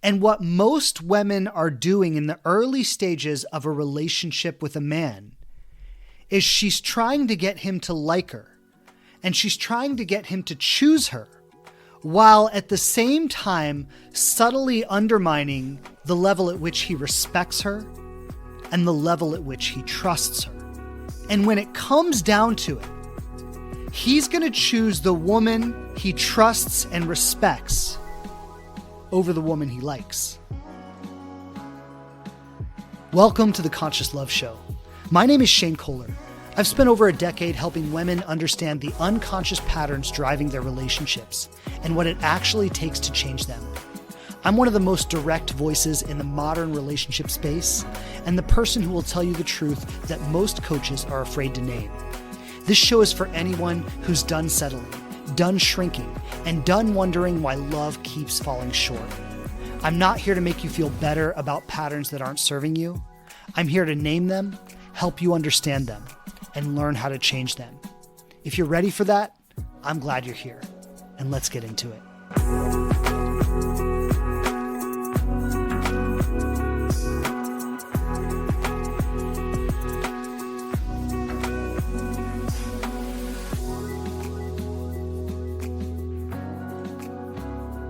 And what most women are doing in the early stages of a relationship with a man is she's trying to get him to like her, and she's trying to get him to choose her, while at the same time subtly undermining the level at which he respects her and the level at which he trusts her. And when it comes down to it, he's going to choose the woman he trusts and respects over the woman he likes. Welcome to the Conscious Love Show. My name is Shane Kohler. I've spent over a decade helping women understand the unconscious patterns driving their relationships and what it actually takes to change them. I'm one of the most direct voices in the modern relationship space and the person who will tell you the truth that most coaches are afraid to name. This show is for anyone who's done settling, done shrinking, and done wondering why love keeps falling short. I'm not here to make you feel better about patterns that aren't serving you. I'm here to name them, help you understand them, and learn how to change them. If you're ready for that, I'm glad you're here, and let's get into it.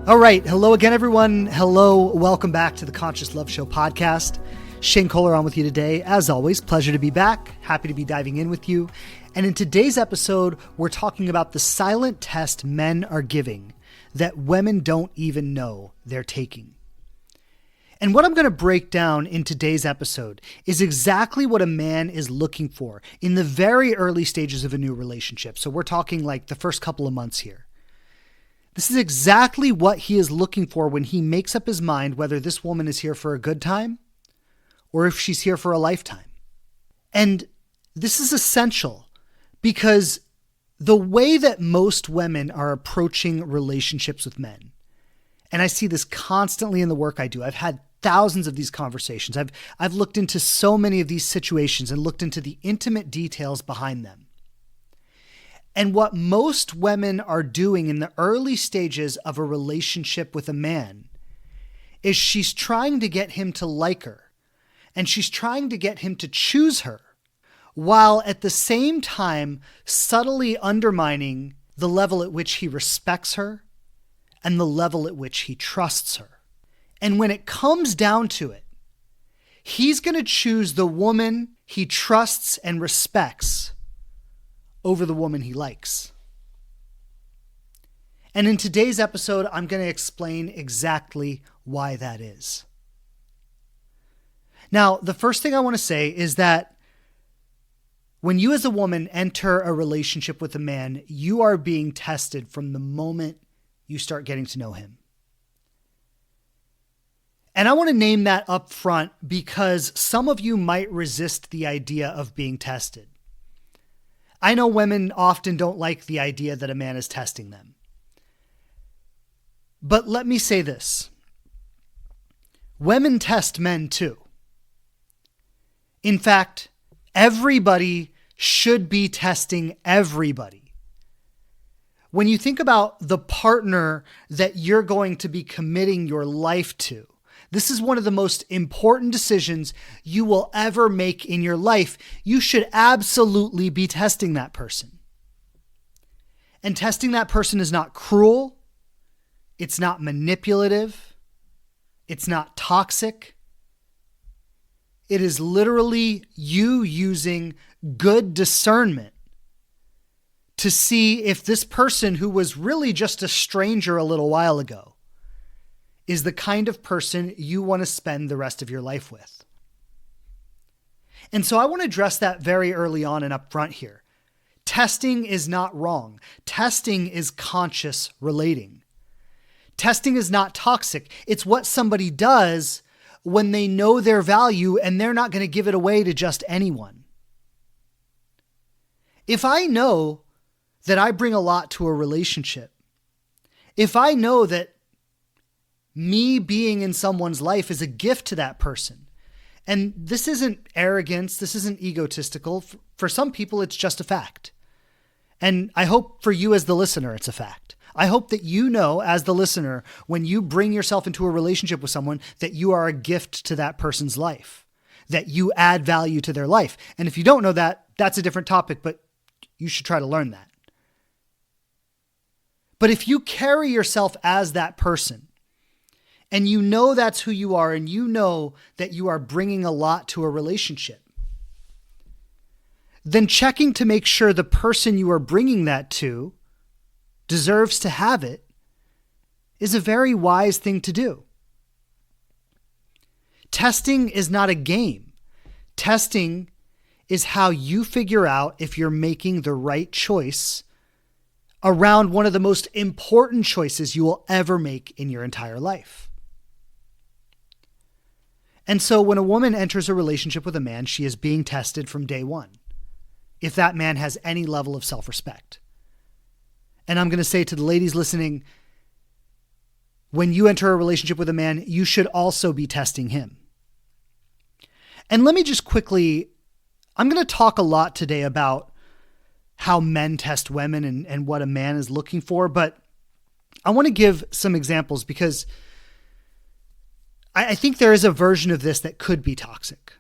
All right. Hello again, everyone. Hello. Welcome back to the Conscious Love Show podcast. Shane Kohler on with you today. As always, pleasure to be back. Happy to be diving in with you. And in today's episode, we're talking about the silent test men are giving that women don't even know they're taking. And what I'm going to break down in today's episode is exactly what a man is looking for in the very early stages of a new relationship. So we're talking like the first couple of months here. This is exactly what he is looking for when he makes up his mind whether this woman is here for a good time or if she's here for a lifetime. And this is essential because the way that most women are approaching relationships with men, and I see this constantly in the work I do. I've had thousands of these conversations. I've looked into so many of these situations and looked into the intimate details behind them. And what most women are doing in the early stages of a relationship with a man is she's trying to get him to like her, and she's trying to get him to choose her, while at the same time subtly undermining the level at which he respects her and the level at which he trusts her. And when it comes down to it, he's going to choose the woman he trusts and respects over the woman he likes. And in today's episode, I'm going to explain exactly why that is. Now, the first thing I want to say is that when you as a woman enter a relationship with a man, you are being tested from the moment you start getting to know him. And I want to name that up front because some of you might resist the idea of being tested. I know women often don't like the idea that a man is testing them. But let me say this. Women test men too. In fact, everybody should be testing everybody. When you think about the partner that you're going to be committing your life to, this is one of the most important decisions you will ever make in your life. You should absolutely be testing that person. And testing that person is not cruel. It's not manipulative. It's not toxic. It is literally you using good discernment to see if this person who was really just a stranger a little while ago is the kind of person you want to spend the rest of your life with. And so I want to address that very early on and up front here. Testing is not wrong. Testing is conscious relating. Testing is not toxic. It's what somebody does when they know their value and they're not going to give it away to just anyone. If I know that I bring a lot to a relationship, if I know that me being in someone's life is a gift to that person, and this isn't arrogance, this isn't egotistical. For some people, it's just a fact. And I hope for you as the listener, it's a fact. I hope that you know, as the listener, when you bring yourself into a relationship with someone, that you are a gift to that person's life, that you add value to their life. And if you don't know that, that's a different topic, but you should try to learn that. But if you carry yourself as that person, and you know that's who you are, and you know that you are bringing a lot to a relationship, then checking to make sure the person you are bringing that to deserves to have it is a very wise thing to do. Testing is not a game. Testing is how you figure out if you're making the right choice around one of the most important choices you will ever make in your entire life. And so when a woman enters a relationship with a man, she is being tested from day one, if that man has any level of self-respect. And I'm going to say to the ladies listening, when you enter a relationship with a man, you should also be testing him. And let me just quickly, I'm going to talk a lot today about how men test women and what a man is looking for, but I want to give some examples because I think there is a version of this that could be toxic.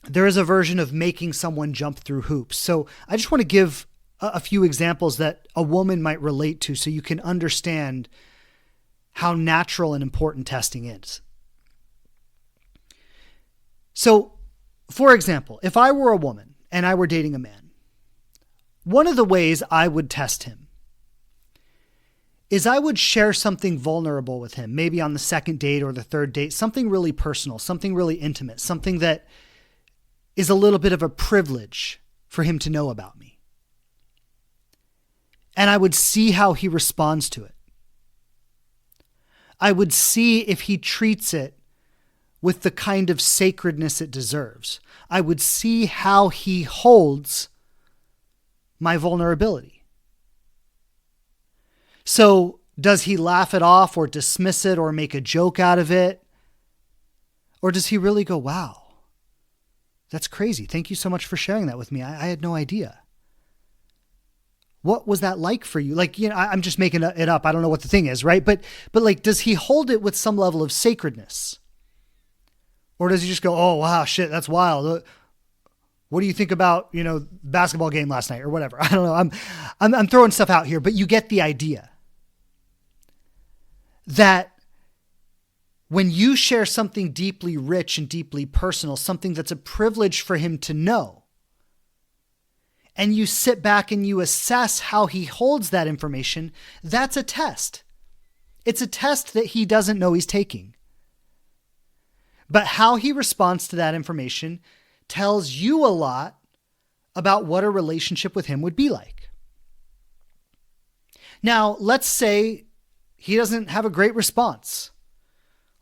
There is a version of making someone jump through hoops. So I just want to give a few examples that a woman might relate to so you can understand how natural and important testing is. So, for example, if I were a woman and I were dating a man, one of the ways I would test him is I would share something vulnerable with him, maybe on the second date or the third date, something really personal, something really intimate, something that is a little bit of a privilege for him to know about me. And I would see how he responds to it. I would see if he treats it with the kind of sacredness it deserves. I would see how he holds my vulnerability. So does he laugh it off or dismiss it or make a joke out of it? Or does he really go, wow, that's crazy. Thank you so much for sharing that with me. I had no idea. What was that like for you? Like, you know, I'm just making it up. I don't know what the thing is, right? But like, does he hold it with some level of sacredness? Or does he just go, oh, wow, shit, that's wild. What do you think about, you know, basketball game last night or whatever? I don't know. I'm throwing stuff out here, but you get the idea that when you share something deeply rich and deeply personal, something that's a privilege for him to know, and you sit back and you assess how he holds that information, that's a test. It's a test that he doesn't know he's taking. But how he responds to that information tells you a lot about what a relationship with him would be like. Now, let's say he doesn't have a great response.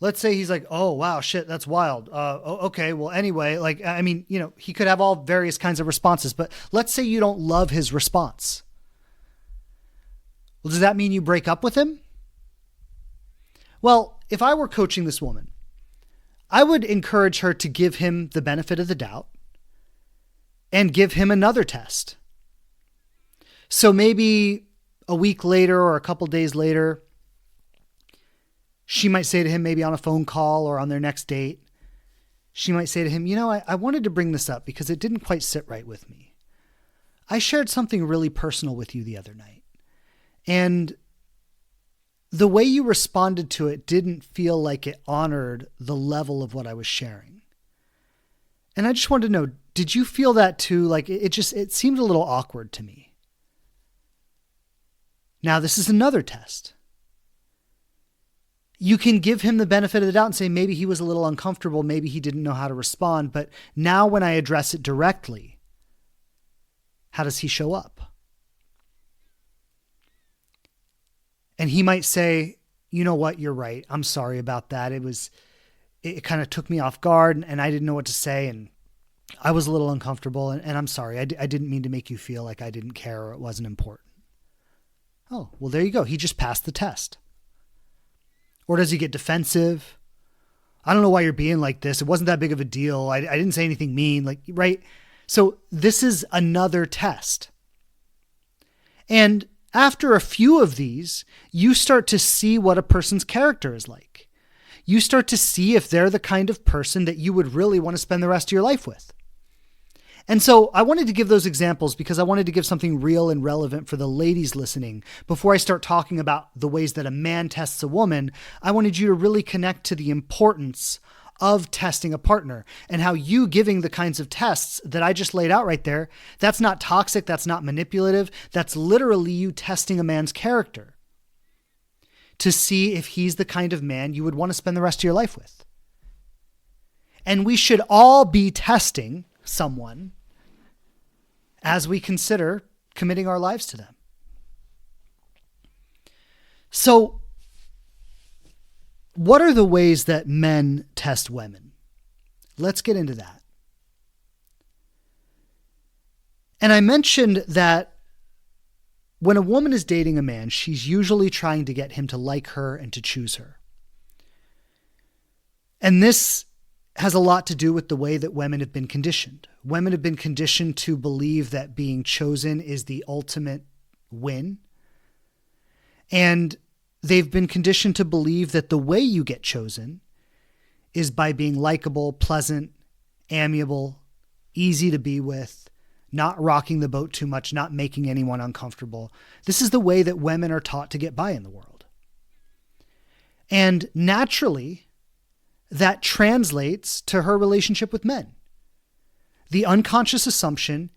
Let's say he's like, oh, wow, shit, that's wild. Okay, well, anyway, like, I mean, you know, he could have all various kinds of responses, but let's say you don't love his response. Well, does that mean you break up with him? Well, if I were coaching this woman, I would encourage her to give him the benefit of the doubt and give him another test. So maybe a week later or a couple days later, she might say to him, maybe on a phone call or on their next date, she might say to him, you know, I wanted to bring this up because it didn't quite sit right with me. I shared something really personal with you the other night, and the way you responded to it didn't feel like it honored the level of what I was sharing. And I just wanted to know, did you feel that too? Like it seemed a little awkward to me. Now, this is another test. You can give him the benefit of the doubt and say, maybe he was a little uncomfortable. Maybe he didn't know how to respond. But now when I address it directly, how does he show up? And he might say, you know what, you're right. I'm sorry about that. It kind of took me off guard and I didn't know what to say. And I was a little uncomfortable and I'm sorry. I didn't mean to make you feel like I didn't care or it wasn't important. Oh, well, there you go. He just passed the test. Or does he get defensive? I don't know why you're being like this. It wasn't that big of a deal. I didn't say anything mean, like, right? So this is another test. And After a few of these, you start to see what a person's character is like. You start to see if they're the kind of person that you would really want to spend the rest of your life with. And so I wanted to give those examples because I wanted to give something real and relevant for the ladies listening. Before I start talking about the ways that a man tests a woman, I wanted you to really connect to the importance of testing a partner and how you giving the kinds of tests that I just laid out right there, that's not toxic, that's not manipulative, that's literally you testing a man's character to see if he's the kind of man you would want to spend the rest of your life with. And we should all be testing someone as we consider committing our lives to them. So, what are the ways that men test women? Let's get into that. And I mentioned that when a woman is dating a man, she's usually trying to get him to like her and to choose her. And this has a lot to do with the way that women have been conditioned. Women have been conditioned to believe that being chosen is the ultimate win. And they've been conditioned to believe that the way you get chosen is by being likable, pleasant, amiable, easy to be with, not rocking the boat too much, not making anyone uncomfortable. This is the way that women are taught to get by in the world. And naturally, that translates to her relationship with men. The unconscious assumption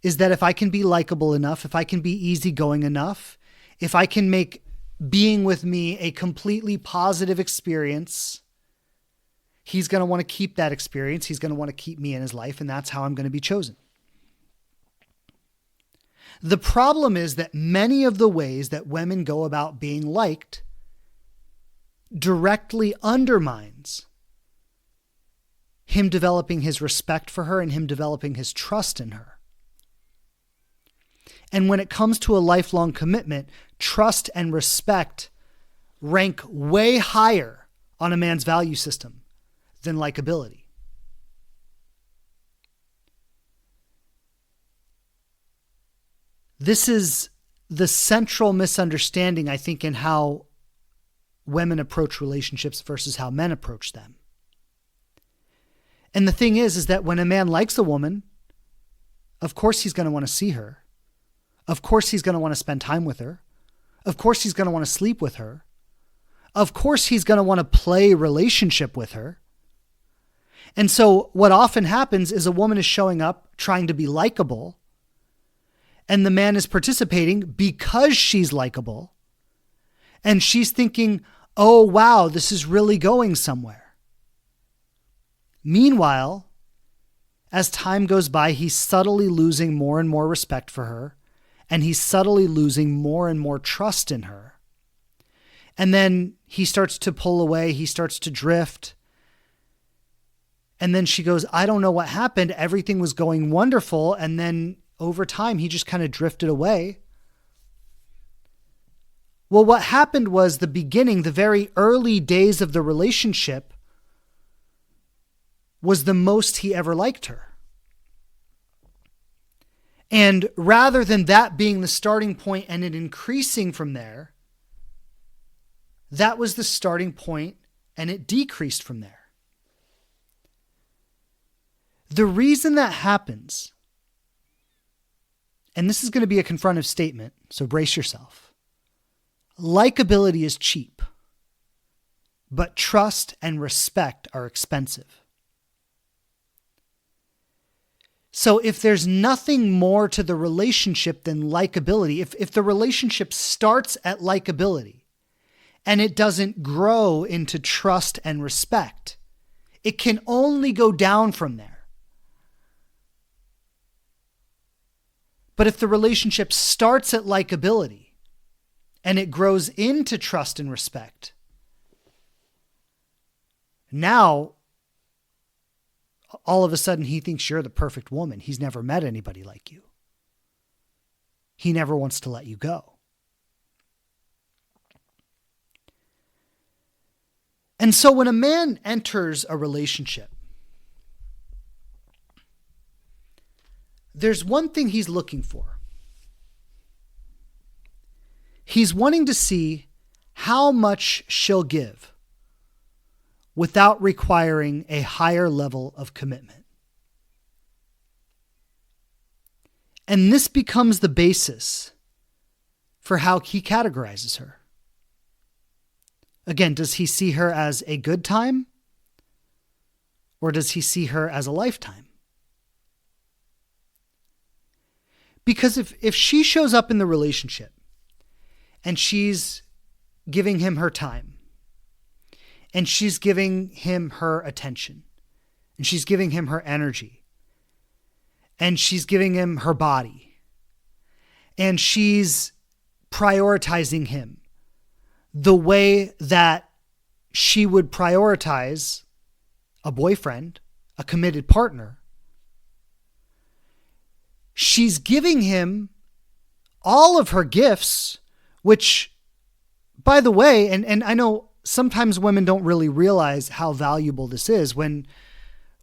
is that if I can be likable enough, if I can be easygoing enough, if I can make being with me a completely positive experience, he's going to want to keep that experience. He's going to want to keep me in his life, and that's how I'm going to be chosen. The problem is that many of the ways that women go about being liked directly undermines him developing his respect for her and him developing his trust in her. And when it comes to a lifelong commitment, trust and respect rank way higher on a man's value system than likability. This is the central misunderstanding, I think, in how women approach relationships versus how men approach them. And the thing is that when a man likes a woman, of course he's going to want to see her. Of course he's going to want to spend time with her. Of course he's going to want to sleep with her. Of course he's going to want to play relationship with her. And so what often happens is a woman is showing up trying to be likable, and the man is participating because she's likable, and she's thinking, oh wow, this is really going somewhere. Meanwhile, as time goes by, he's subtly losing more and more respect for her, and he's subtly losing more and more trust in her. And then he starts to pull away, he starts to drift. And then she goes, I don't know what happened. Everything was going wonderful. And then over time, he just kind of drifted away. Well, what happened was the beginning, the very early days of the relationship was the most he ever liked her. And rather than that being the starting point and it increasing from there, that was the starting point and it decreased from there. The reason that happens, and this is going to be a confrontive statement, so brace yourself. Likability is cheap, but trust and respect are expensive. So if there's nothing more to the relationship than likability, if the relationship starts at likability and it doesn't grow into trust and respect, it can only go down from there. But if the relationship starts at likability and it grows into trust and respect, now all of a sudden he thinks you're the perfect woman. He's never met anybody like you. He never wants to let you go. And so when a man enters a relationship, there's one thing he's looking for. He's wanting to see how much she'll give without requiring a higher level of commitment. And this becomes the basis for how he categorizes her. Again, does he see her as a good time? Or does he see her as a lifetime? Because if she shows up in the relationship and she's giving him her time, and she's giving him her attention, and she's giving him her energy, and she's giving him her body, and she's prioritizing him the way that she would prioritize a boyfriend, a committed partner, she's giving him all of her gifts, which, by the way, and I know sometimes women don't really realize how valuable this is when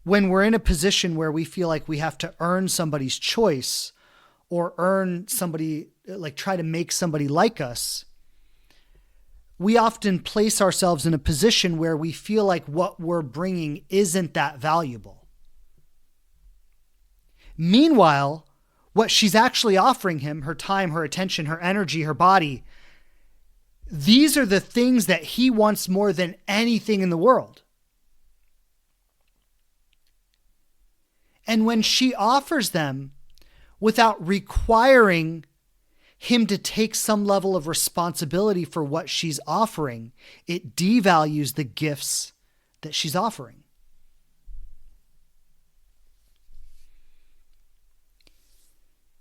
we're in a position where we feel like we have to earn somebody's choice or earn somebody, like try to make somebody like us. We often place ourselves in a position where we feel like what we're bringing isn't that valuable. Meanwhile, what she's actually offering him, her time, her attention, her energy, her body, these are the things that he wants more than anything in the world. And when she offers them without requiring him to take some level of responsibility for what she's offering, it devalues the gifts that she's offering.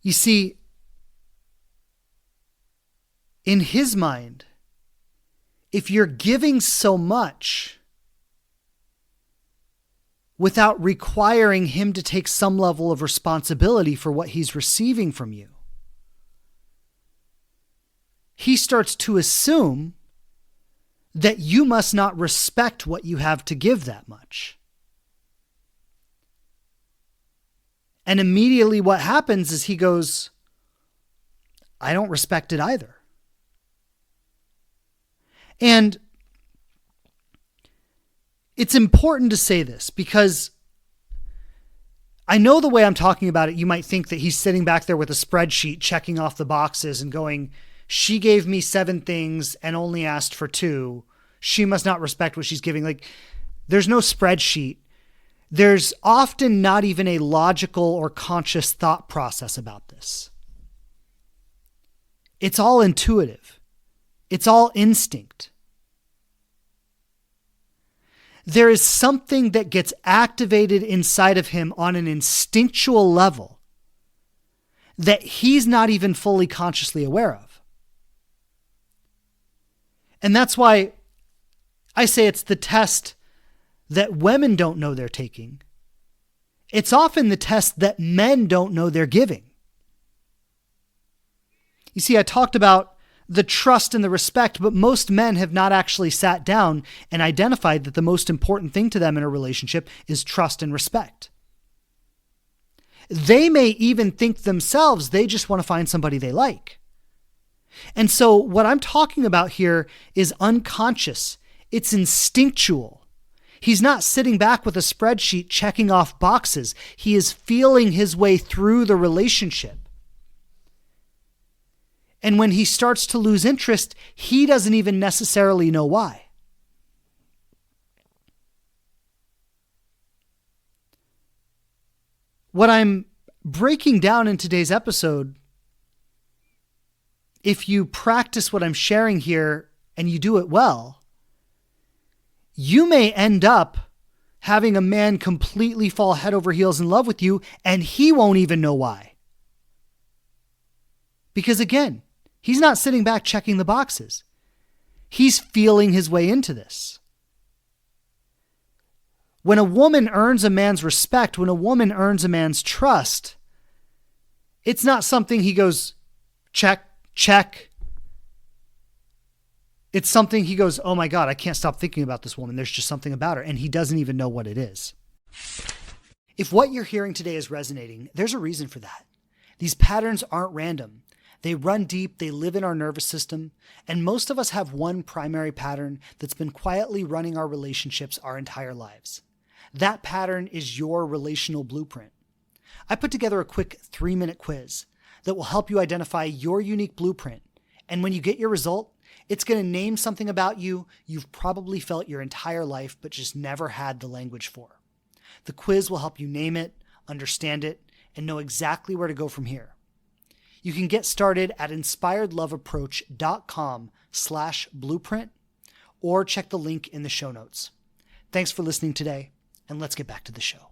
You see, in his mind, if you're giving so much without requiring him to take some level of responsibility for what he's receiving from you, he starts to assume that you must not respect what you have to give that much. And immediately what happens is he goes, I don't respect it either. And it's important to say this because I know the way I'm talking about it, you might think that he's sitting back there with a spreadsheet checking off the boxes and going, she gave me 7 things and only asked for 2. She must not respect what she's giving. Like, there's no spreadsheet. There's often not even a logical or conscious thought process about this. It's all intuitive. It's all instinct. There is something that gets activated inside of him on an instinctual level that he's not even fully consciously aware of. And that's why I say it's the test that women don't know they're taking. It's often the test that men don't know they're giving. You see, I talked about the trust and the respect, but most men have not actually sat down and identified that the most important thing to them in a relationship is trust and respect. They may even think themselves they just want to find somebody they like. And so what I'm talking about here is unconscious. It's instinctual. He's not sitting back with a spreadsheet checking off boxes. He is feeling his way through the relationship. And when he starts to lose interest, he doesn't even necessarily know why. What I'm breaking down in today's episode, if you practice what I'm sharing here and you do it well, you may end up having a man completely fall head over heels in love with you, and he won't even know why. Because again, he's not sitting back checking the boxes. He's feeling his way into this. When a woman earns a man's respect, when a woman earns a man's trust, it's not something he goes, check, check. It's something he goes, oh my God, I can't stop thinking about this woman. There's just something about her. And he doesn't even know what it is. If what you're hearing today is resonating, there's a reason for that. These patterns aren't random. They run deep, they live in our nervous system, and most of us have one primary pattern that's been quietly running our relationships our entire lives. That pattern is your relational blueprint. I put together a quick 3-minute quiz that will help you identify your unique blueprint. And when you get your result, it's going to name something about you you've probably felt your entire life but just never had the language for. The quiz will help you name it, understand it, and know exactly where to go from here. You can get started at inspiredloveapproach.com/blueprint or check the link in the show notes. Thanks for listening today, and let's get back to the show.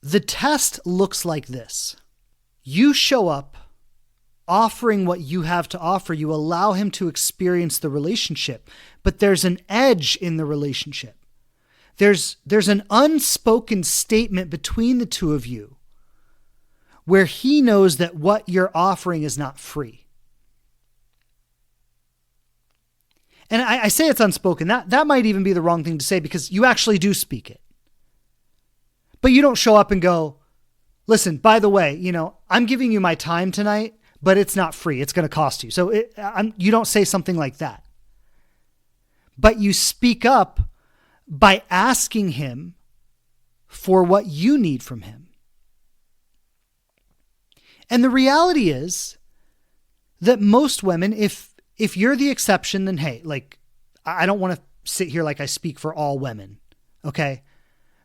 The test looks like this. You show up offering what you have to offer. You allow him to experience the relationship, but there's an edge in the relationship. There's an unspoken statement between the two of you where he knows that what you're offering is not free. And I say it's unspoken. That might even be the wrong thing to say because you actually do speak it. But you don't show up and go, listen, by the way, I'm giving you my time tonight, but it's not free. It's going to cost you. So you don't say something like that. But you speak up by asking him for what you need from him. And the reality is that most women, if you're the exception, then hey, I don't want to sit here like I speak for all women, okay?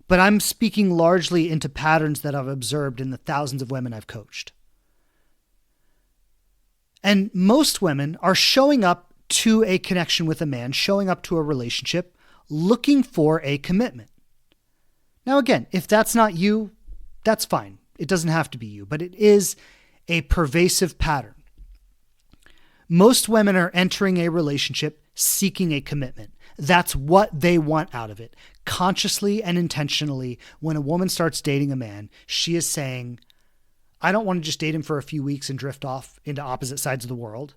But I'm speaking largely into patterns that I've observed in the thousands of women I've coached. And most women are showing up to a connection with a man, showing up to a relationship, looking for a commitment. Now, again, if that's not you, that's fine. It doesn't have to be you, but it is a pervasive pattern. Most women are entering a relationship seeking a commitment. That's what they want out of it. Consciously and intentionally, when a woman starts dating a man, she is saying, I don't want to just date him for a few weeks and drift off into opposite sides of the world.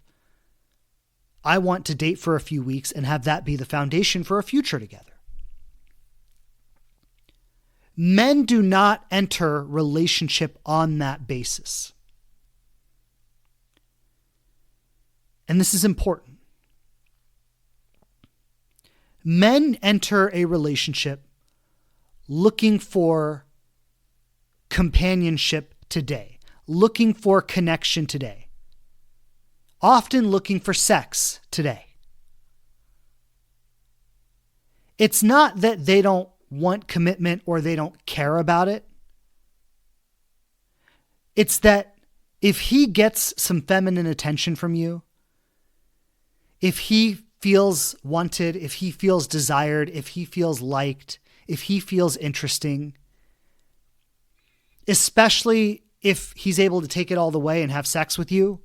I want to date for a few weeks and have that be the foundation for a future together. Men do not enter relationship on that basis. And this is important. Men enter a relationship looking for companionship today, looking for connection today, often looking for sex today. It's not that they don't want commitment or they don't care about it. It's that if he gets some feminine attention from you, if he feels wanted, if he feels desired, if he feels liked, if he feels interesting, especially if he's able to take it all the way and have sex with you,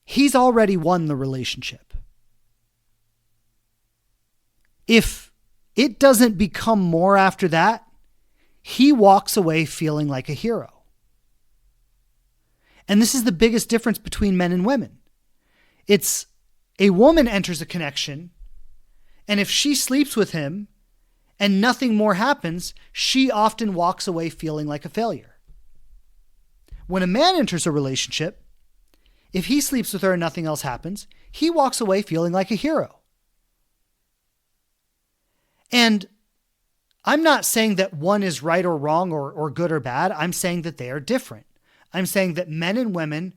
he's already won the relationship. If it doesn't become more after that, he walks away feeling like a hero. And this is the biggest difference between men and women. It's a woman enters a connection, and if she sleeps with him and nothing more happens, she often walks away feeling like a failure. When a man enters a relationship, if he sleeps with her and nothing else happens, he walks away feeling like a hero. And I'm not saying that one is right or wrong or good or bad. I'm saying that they are different. I'm saying that men and women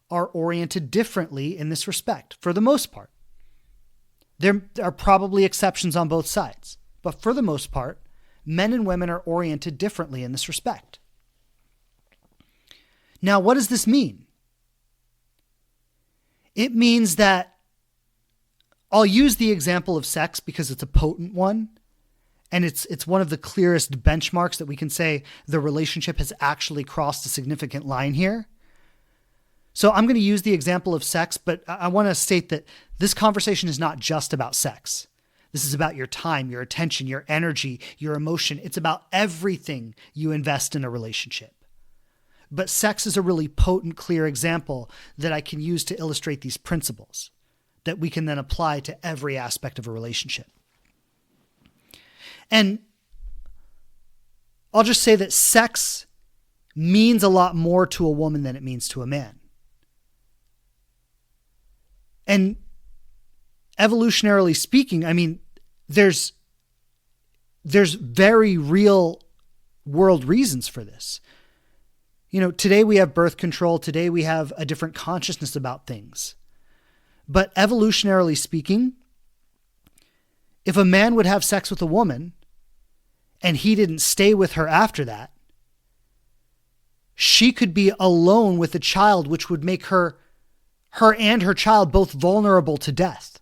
are oriented differently in this respect, for the most part. There are probably exceptions on both sides, but for the most part, men and women are oriented differently in this respect. Now, what does this mean? It means that I'll use the example of sex because it's a potent one, and it's one of the clearest benchmarks that we can say the relationship has actually crossed a significant line here. So I'm going to use the example of sex, but I want to state that this conversation is not just about sex. This is about your time, your attention, your energy, your emotion. It's about everything you invest in a relationship. But sex is a really potent, clear example that I can use to illustrate these principles that we can then apply to every aspect of a relationship. And I'll just say that sex means a lot more to a woman than it means to a man. And evolutionarily speaking, I mean, there's very real world reasons for this. You know, today we have birth control. Today we have a different consciousness about things. But evolutionarily speaking, if a man would have sex with a woman and he didn't stay with her after that, she could be alone with a child, which would make her and her child both vulnerable to death.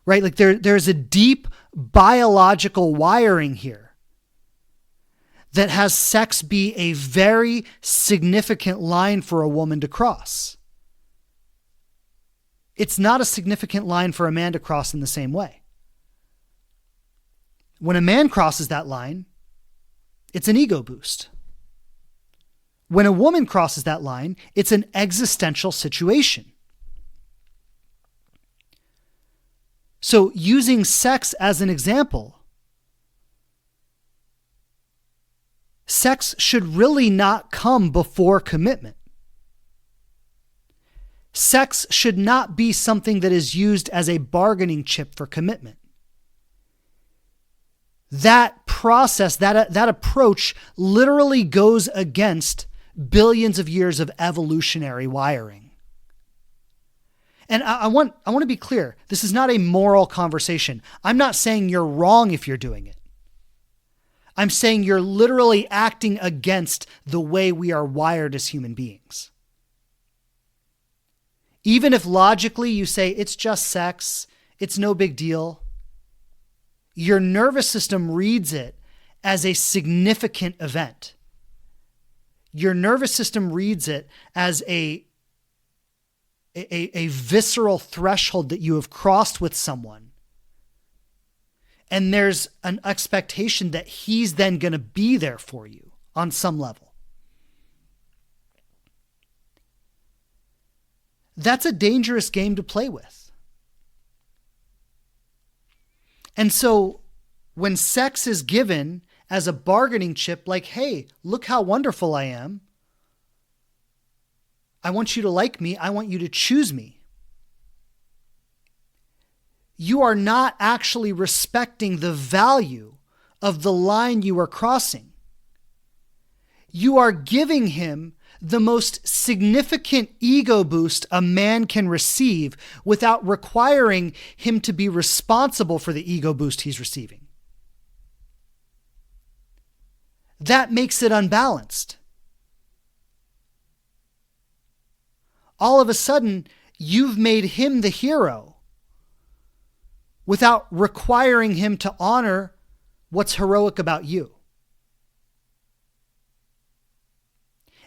Right? Like there's a deep biological wiring here that has sex be a very significant line for a woman to cross. It's not a significant line for a man to cross in the same way. When a man crosses that line, it's an ego boost. When a woman crosses that line, it's an existential situation. So using sex as an example, sex should really not come before commitment. Sex should not be something that is used as a bargaining chip for commitment. That process, that approach literally goes against billions of years of evolutionary wiring. And I want to be clear, this is not a moral conversation. I'm not saying you're wrong if you're doing it. I'm saying you're literally acting against the way we are wired as human beings. Even if logically you say it's just sex, it's no big deal, your nervous system reads it as a significant event. Your nervous system reads it as a visceral threshold that you have crossed with someone. And there's an expectation that he's then going to be there for you on some level. That's a dangerous game to play with. And so when sex is given as a bargaining chip, like, hey, look how wonderful I am. I want you to like me. I want you to choose me. You are not actually respecting the value of the line you are crossing. You are giving him the most significant ego boost a man can receive without requiring him to be responsible for the ego boost he's receiving. That makes it unbalanced. All of a sudden, you've made him the hero without requiring him to honor what's heroic about you.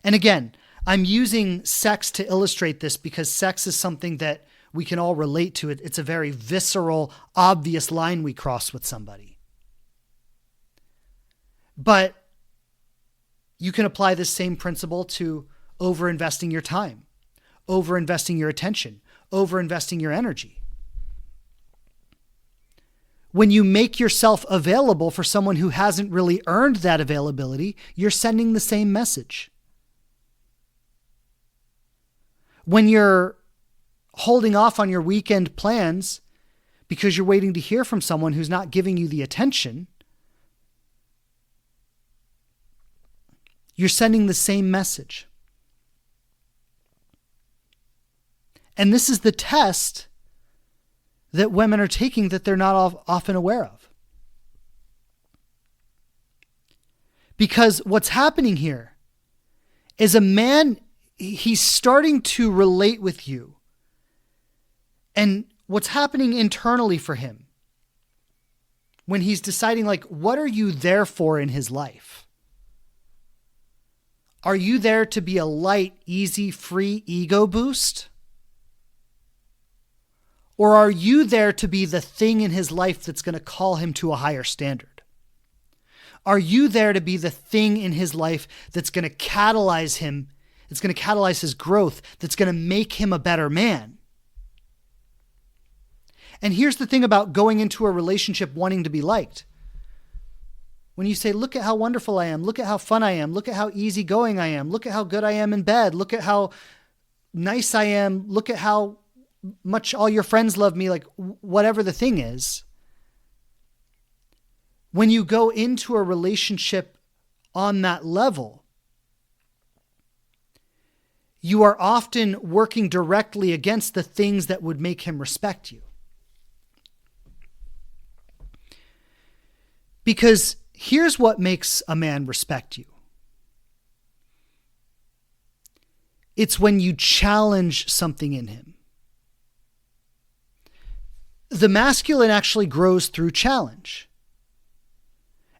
And again, I'm using sex to illustrate this because sex is something that we can all relate to. It's a very visceral, obvious line we cross with somebody. But you can apply this same principle to over-investing your time, over-investing your attention, over-investing your energy. When you make yourself available for someone who hasn't really earned that availability, you're sending the same message. When you're holding off on your weekend plans because you're waiting to hear from someone who's not giving you the attention, you're sending the same message. And this is the test that women are taking that they're not often aware of. Because what's happening here is a man, he's starting to relate with you. And what's happening internally for him when he's deciding, like, what are you there for in his life? Are you there to be a light, easy, free ego boost? Or are you there to be the thing in his life that's going to call him to a higher standard? Are you there to be the thing in his life that's going to catalyze him? It's going to catalyze his growth, that's going to make him a better man. And here's the thing about going into a relationship wanting to be liked. When you say, look at how wonderful I am, look at how fun I am, look at how easygoing I am, look at how good I am in bed, look at how nice I am, look at how much all your friends love me, like whatever the thing is. When you go into a relationship on that level, you are often working directly against the things that would make him respect you. Because here's what makes a man respect you. It's when you challenge something in him. The masculine actually grows through challenge.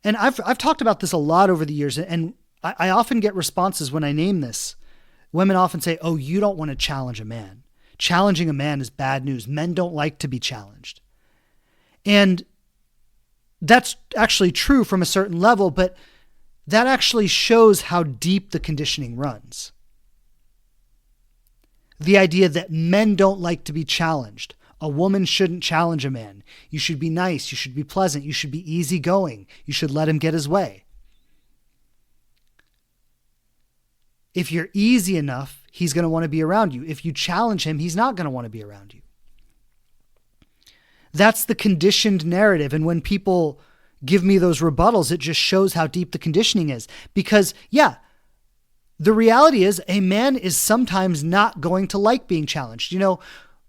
And I've talked about this a lot over the years, and I often get responses when I name this. Women often say, oh, you don't want to challenge a man. Challenging a man is bad news. Men don't like to be challenged. And that's actually true from a certain level, but that actually shows how deep the conditioning runs. The idea that men don't like to be challenged. A woman shouldn't challenge a man. You should be nice. You should be pleasant. You should be easygoing. You should let him get his way. If you're easy enough, he's going to want to be around you. If you challenge him, he's not going to want to be around you. That's the conditioned narrative. And when people give me those rebuttals, it just shows how deep the conditioning is. Because, yeah, the reality is a man is sometimes not going to like being challenged. You know,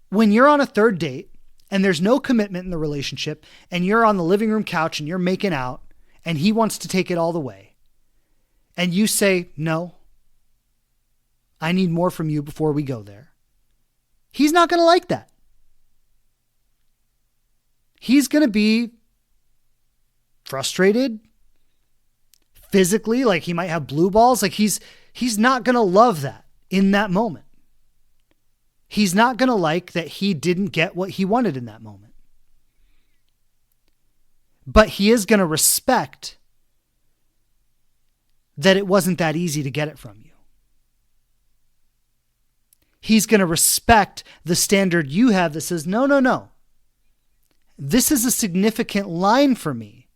when you're on a third date and there's no commitment in the relationship and you're on the living room couch and you're making out and he wants to take it all the way and you say, no, I need more from you before we go there. He's not going to like that. He's going to be frustrated physically, like he might have blue balls. Like he's not going to love that in that moment. He's not going to like that he didn't get what he wanted in that moment. But he is going to respect that it wasn't that easy to get it from you. He's going to respect the standard you have that says, no. This is a significant line for me.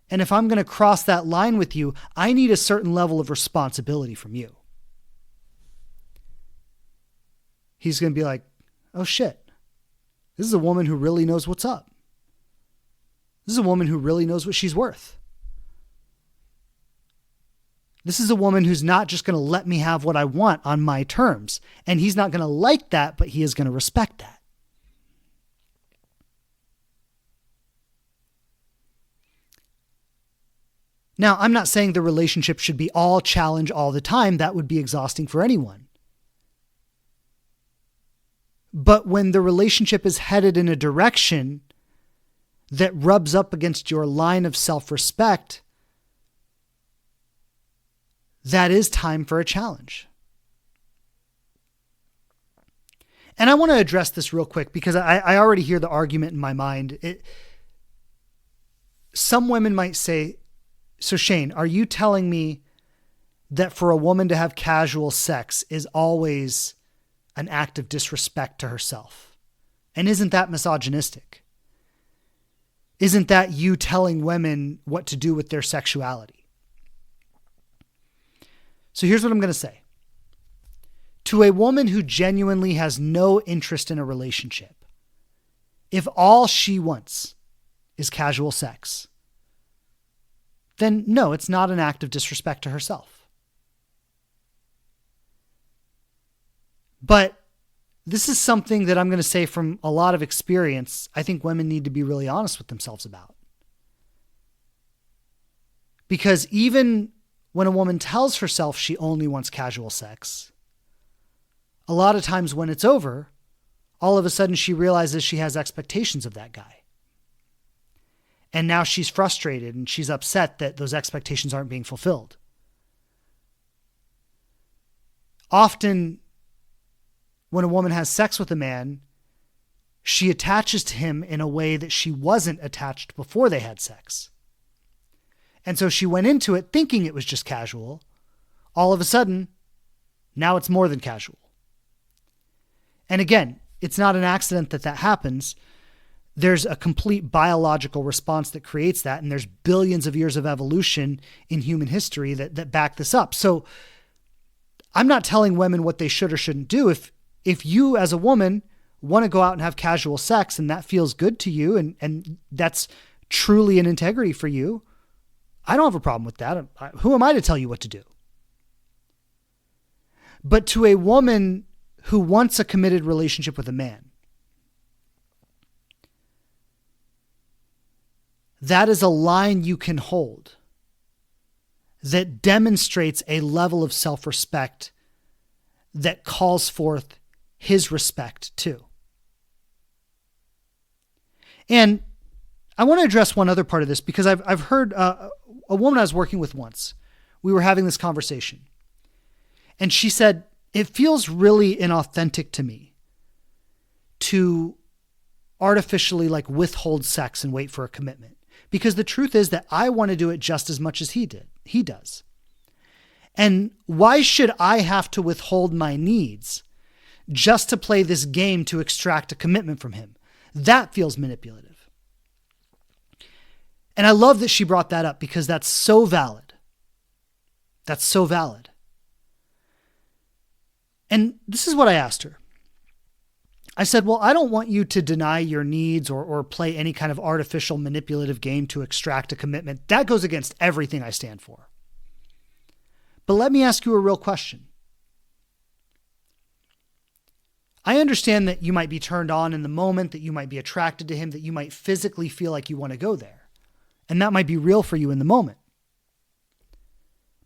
And if I'm going to cross that line with you, I need a certain level of responsibility from you. He's going to be like, oh shit, this is a woman who really knows what's up. This is a woman who really knows what she's worth. This is a woman who's not just going to let me have what I want on my terms. And he's not going to like that, but he is going to respect that. Now, I'm not saying the relationship should be all challenge all the time. That would be exhausting for anyone. But when the relationship is headed in a direction that rubs up against your line of self-respect, that is time for a challenge. And I want to address this real quick because I already hear the argument in my mind. Some women might say, so Shane, are you telling me that for a woman to have casual sex is always an act of disrespect to herself? And isn't that misogynistic? Isn't that you telling women what to do with their sexuality? So here's what I'm going to say. To a woman who genuinely has no interest in a relationship, if all she wants is casual sex, then no, it's not an act of disrespect to herself. But this is something that I'm going to say from a lot of experience. I think women need to be really honest with themselves about. Because even when a woman tells herself she only wants casual sex, a lot of times when it's over, all of a sudden she realizes she has expectations of that guy. And now she's frustrated and she's upset that those expectations aren't being fulfilled. Often, when a woman has sex with a man, she attaches to him in a way that she wasn't attached before they had sex. And so she went into it thinking it was just casual. All of a sudden, now it's more than casual. And again, it's not an accident that happens. there's a complete biological response that creates that. And there's billions of years of evolution in human history that back this up. So I'm not telling women what they should or shouldn't do. If you as a woman want to go out and have casual sex and that feels good to you and that's truly an integrity for you, I don't have a problem with that. Who am I to tell you what to do? But to a woman who wants a committed relationship with a man, that is a line you can hold that demonstrates a level of self-respect that calls forth his respect too. And I want to address one other part of this because I've heard a woman I was working with once. We were having this conversation. And she said, it feels really inauthentic to me to artificially withhold sex and wait for a commitment. Because the truth is that I want to do it just as much as he does. And why should I have to withhold my needs just to play this game to extract a commitment from him? That feels manipulative. And I love that she brought that up because that's so valid. That's so valid. And this is what I asked her. I said, well, I don't want you to deny your needs or play any kind of artificial manipulative game to extract a commitment. That goes against everything I stand for. But let me ask you a real question. I understand that you might be turned on in the moment, that you might be attracted to him, that you might physically feel like you want to go there. And that might be real for you in the moment.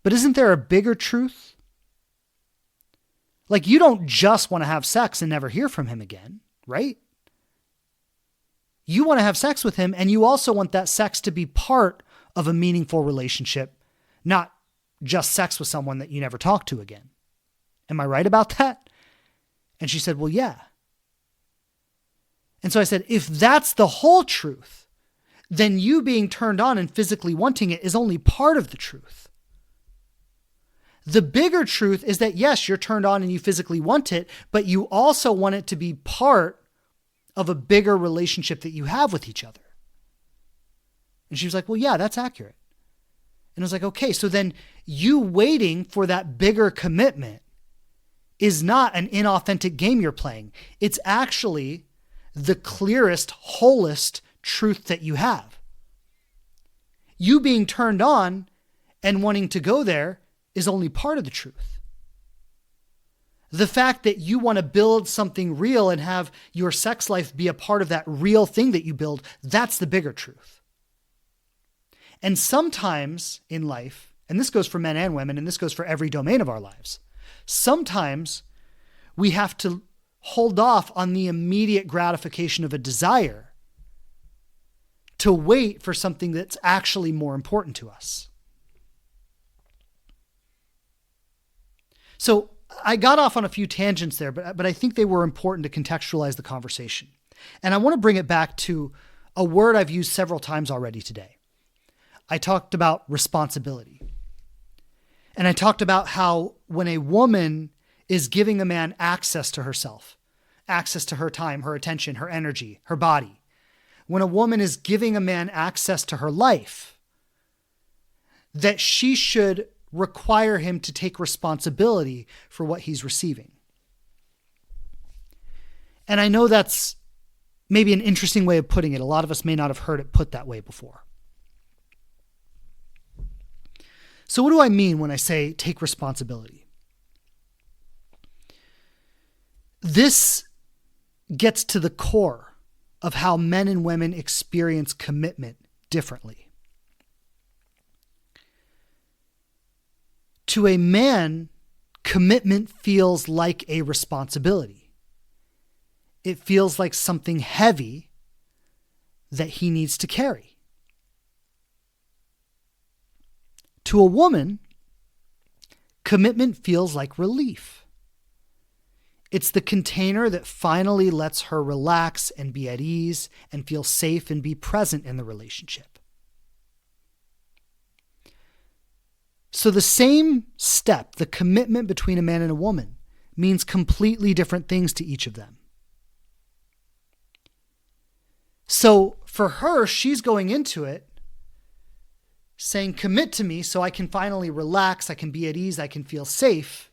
But isn't there a bigger truth? You don't just want to have sex and never hear from him again, right? You want to have sex with him, and you also want that sex to be part of a meaningful relationship, not just sex with someone that you never talk to again. Am I right about that? And she said, well, yeah. And so I said, if that's the whole truth, then you being turned on and physically wanting it is only part of the truth. The bigger truth is that, yes, you're turned on and you physically want it, but you also want it to be part of a bigger relationship that you have with each other. And she was like, well, yeah, that's accurate. And I was like, okay, so then you waiting for that bigger commitment is not an inauthentic game you're playing. It's actually the clearest, wholest truth that you have. You being turned on and wanting to go there is only part of the truth. The fact that you want to build something real and have your sex life be a part of that real thing that you build, that's the bigger truth. And sometimes in life, and this goes for men and women, and this goes for every domain of our lives, sometimes we have to hold off on the immediate gratification of a desire to wait for something that's actually more important to us. So I got off on a few tangents there, but I think they were important to contextualize the conversation. And I want to bring it back to a word I've used several times already today. I talked about responsibility. And I talked about how when a woman is giving a man access to herself, access to her time, her attention, her energy, her body, when a woman is giving a man access to her life, that she should require him to take responsibility for what he's receiving. And I know that's maybe an interesting way of putting it. A lot of us may not have heard it put that way before. So what do I mean when I say take responsibility? This gets to the core of how men and women experience commitment differently. To a man, commitment feels like a responsibility. It feels like something heavy that he needs to carry. To a woman, commitment feels like relief. It's the container that finally lets her relax and be at ease and feel safe and be present in the relationship. So the same step, the commitment between a man and a woman, means completely different things to each of them. So for her, she's going into it saying, commit to me so I can finally relax, I can be at ease, I can feel safe.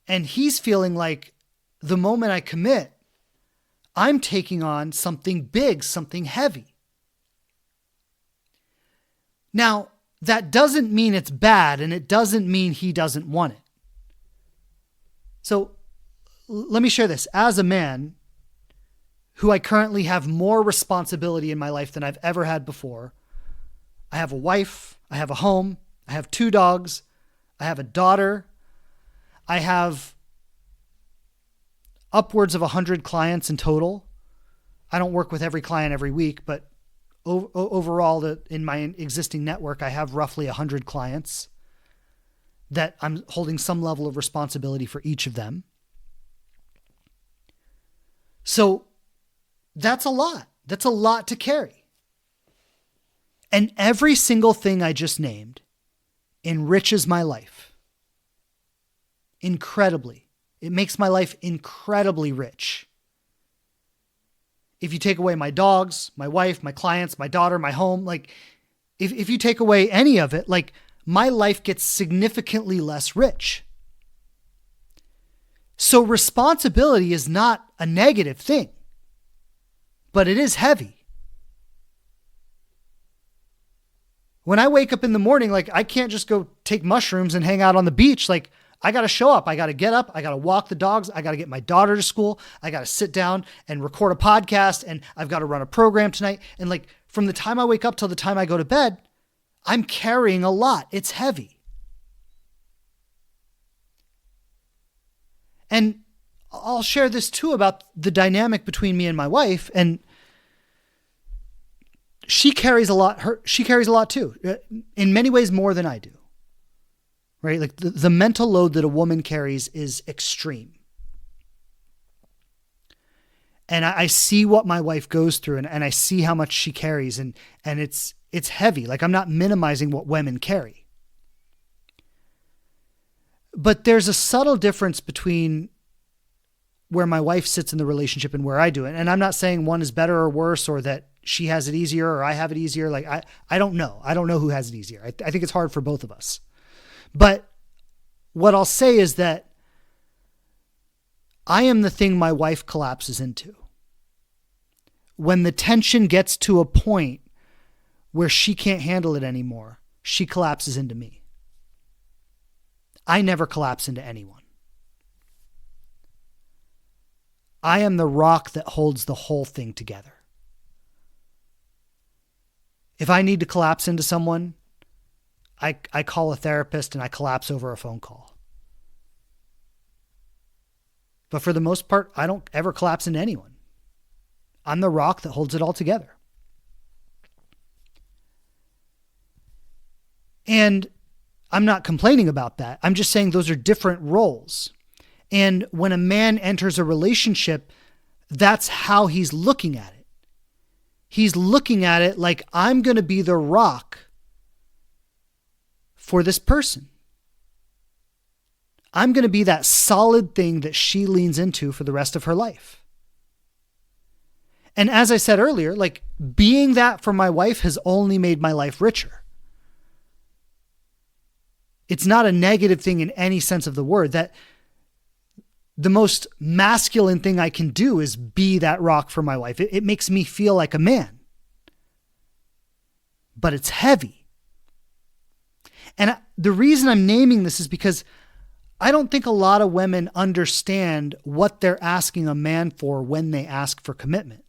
And he's feeling like the moment I commit, I'm taking on something big, something heavy. Now, that doesn't mean it's bad, and it doesn't mean he doesn't want it. So let me share this. As a man who I currently have more responsibility in my life than I've ever had before, I have a wife, I have a home, I have 2 dogs, I have a daughter, I have upwards of 100 clients in total. I don't work with every client every week, but overall, in my existing network, I have roughly 100 clients that I'm holding some level of responsibility for each of them. So that's a lot. That's a lot to carry. And every single thing I just named enriches my life incredibly. It makes my life incredibly rich. If you take away my dogs, my wife, my clients, my daughter, my home, like if you take away any of it, like my life gets significantly less rich. So responsibility is not a negative thing, but it is heavy. When I wake up in the morning, like I can't just go take mushrooms and hang out on the beach. Like I got to show up. I got to get up. I got to walk the dogs. I got to get my daughter to school. I got to sit down and record a podcast, and I've got to run a program tonight. And like from the time I wake up till the time I go to bed, I'm carrying a lot. It's heavy. And I'll share this too about the dynamic between me and my wife. And she carries a lot. She carries a lot too, in many ways more than I do. Right? Like the mental load that a woman carries is extreme. And I see what my wife goes through, and I see how much she carries, and it's heavy. Like I'm not minimizing what women carry. But there's a subtle difference between where my wife sits in the relationship and where I do it. And I'm not saying one is better or worse, or that she has it easier or I have it easier. Like I don't know. I don't know who has it easier. I think it's hard for both of us. But what I'll say is that I am the thing my wife collapses into. When the tension gets to a point where she can't handle it anymore, she collapses into me. I never collapse into anyone. I am the rock that holds the whole thing together. If I need to collapse into someone, I call a therapist and I collapse over a phone call. But for the most part, I don't ever collapse into anyone. I'm the rock that holds it all together. And I'm not complaining about that. I'm just saying those are different roles. And when a man enters a relationship, that's how he's looking at it. He's looking at it like, I'm going to be the rock for this person. I'm going to be that solid thing that she leans into for the rest of her life. And as I said earlier, like being that for my wife has only made my life richer. It's not a negative thing in any sense of the word. That the most masculine thing I can do is be that rock for my wife. It makes me feel like a man. But it's heavy. And the reason I'm naming this is because I don't think a lot of women understand what they're asking a man for when they ask for commitment.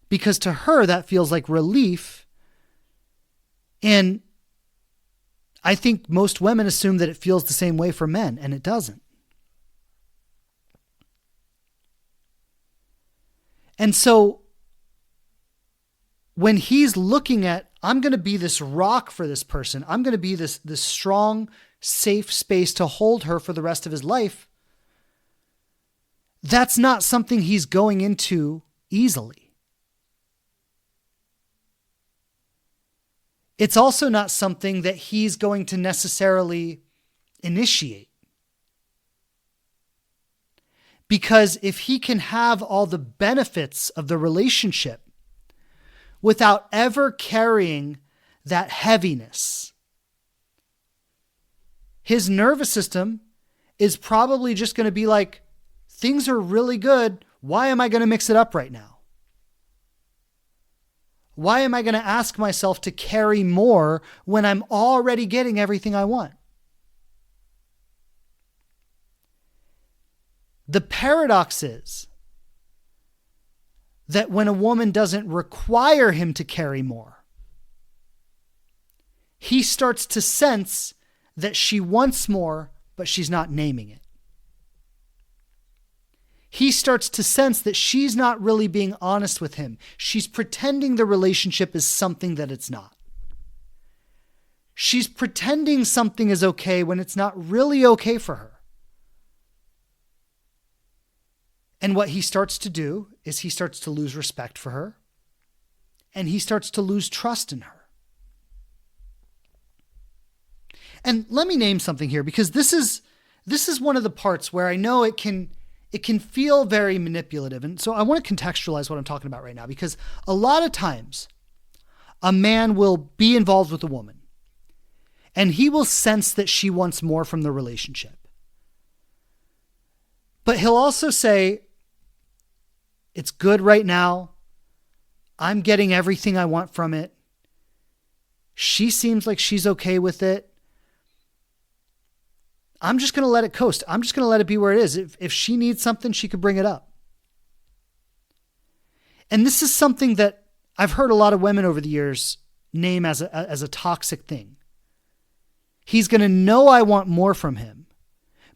Because to her, that feels like relief. And I think most women assume that it feels the same way for men, and it doesn't. And so when he's looking at, I'm going to be this rock for this person, I'm going to be this strong, safe space to hold her for the rest of his life, that's not something he's going into easily. It's also not something that he's going to necessarily initiate. Because if he can have all the benefits of the relationship without ever carrying that heaviness, his nervous system is probably just going to be like, things are really good. Why am I going to mix it up right now? Why am I going to ask myself to carry more when I'm already getting everything I want? The paradox is that when a woman doesn't require him to carry more, he starts to sense that she wants more, but she's not naming it. He starts to sense that she's not really being honest with him. She's pretending the relationship is something that it's not. She's pretending something is okay when it's not really okay for her. And what he starts to do is he starts to lose respect for her, and he starts to lose trust in her. And let me name something here, because this is one of the parts where I know it can feel very manipulative. And so I want to contextualize what I'm talking about right now, because a lot of times a man will be involved with a woman and he will sense that she wants more from the relationship. But he'll also say, it's good right now. I'm getting everything I want from it. She seems like she's okay with it. I'm just going to let it coast. I'm just going to let it be where it is. If she needs something, she could bring it up. And this is something that I've heard a lot of women over the years name as a toxic thing. He's going to know I want more from him,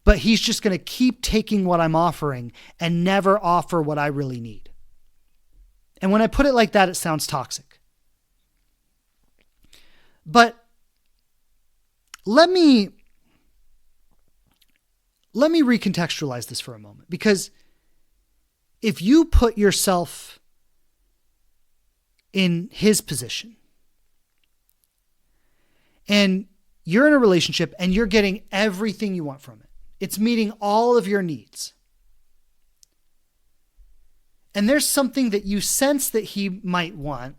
but he's just going to keep taking what I'm offering and never offer what I really need. And when I put it like that, it sounds toxic. But let me recontextualize this for a moment, because if you put yourself in his position and you're in a relationship and you're getting everything you want from it, it's meeting all of your needs, and there's something that you sense that he might want,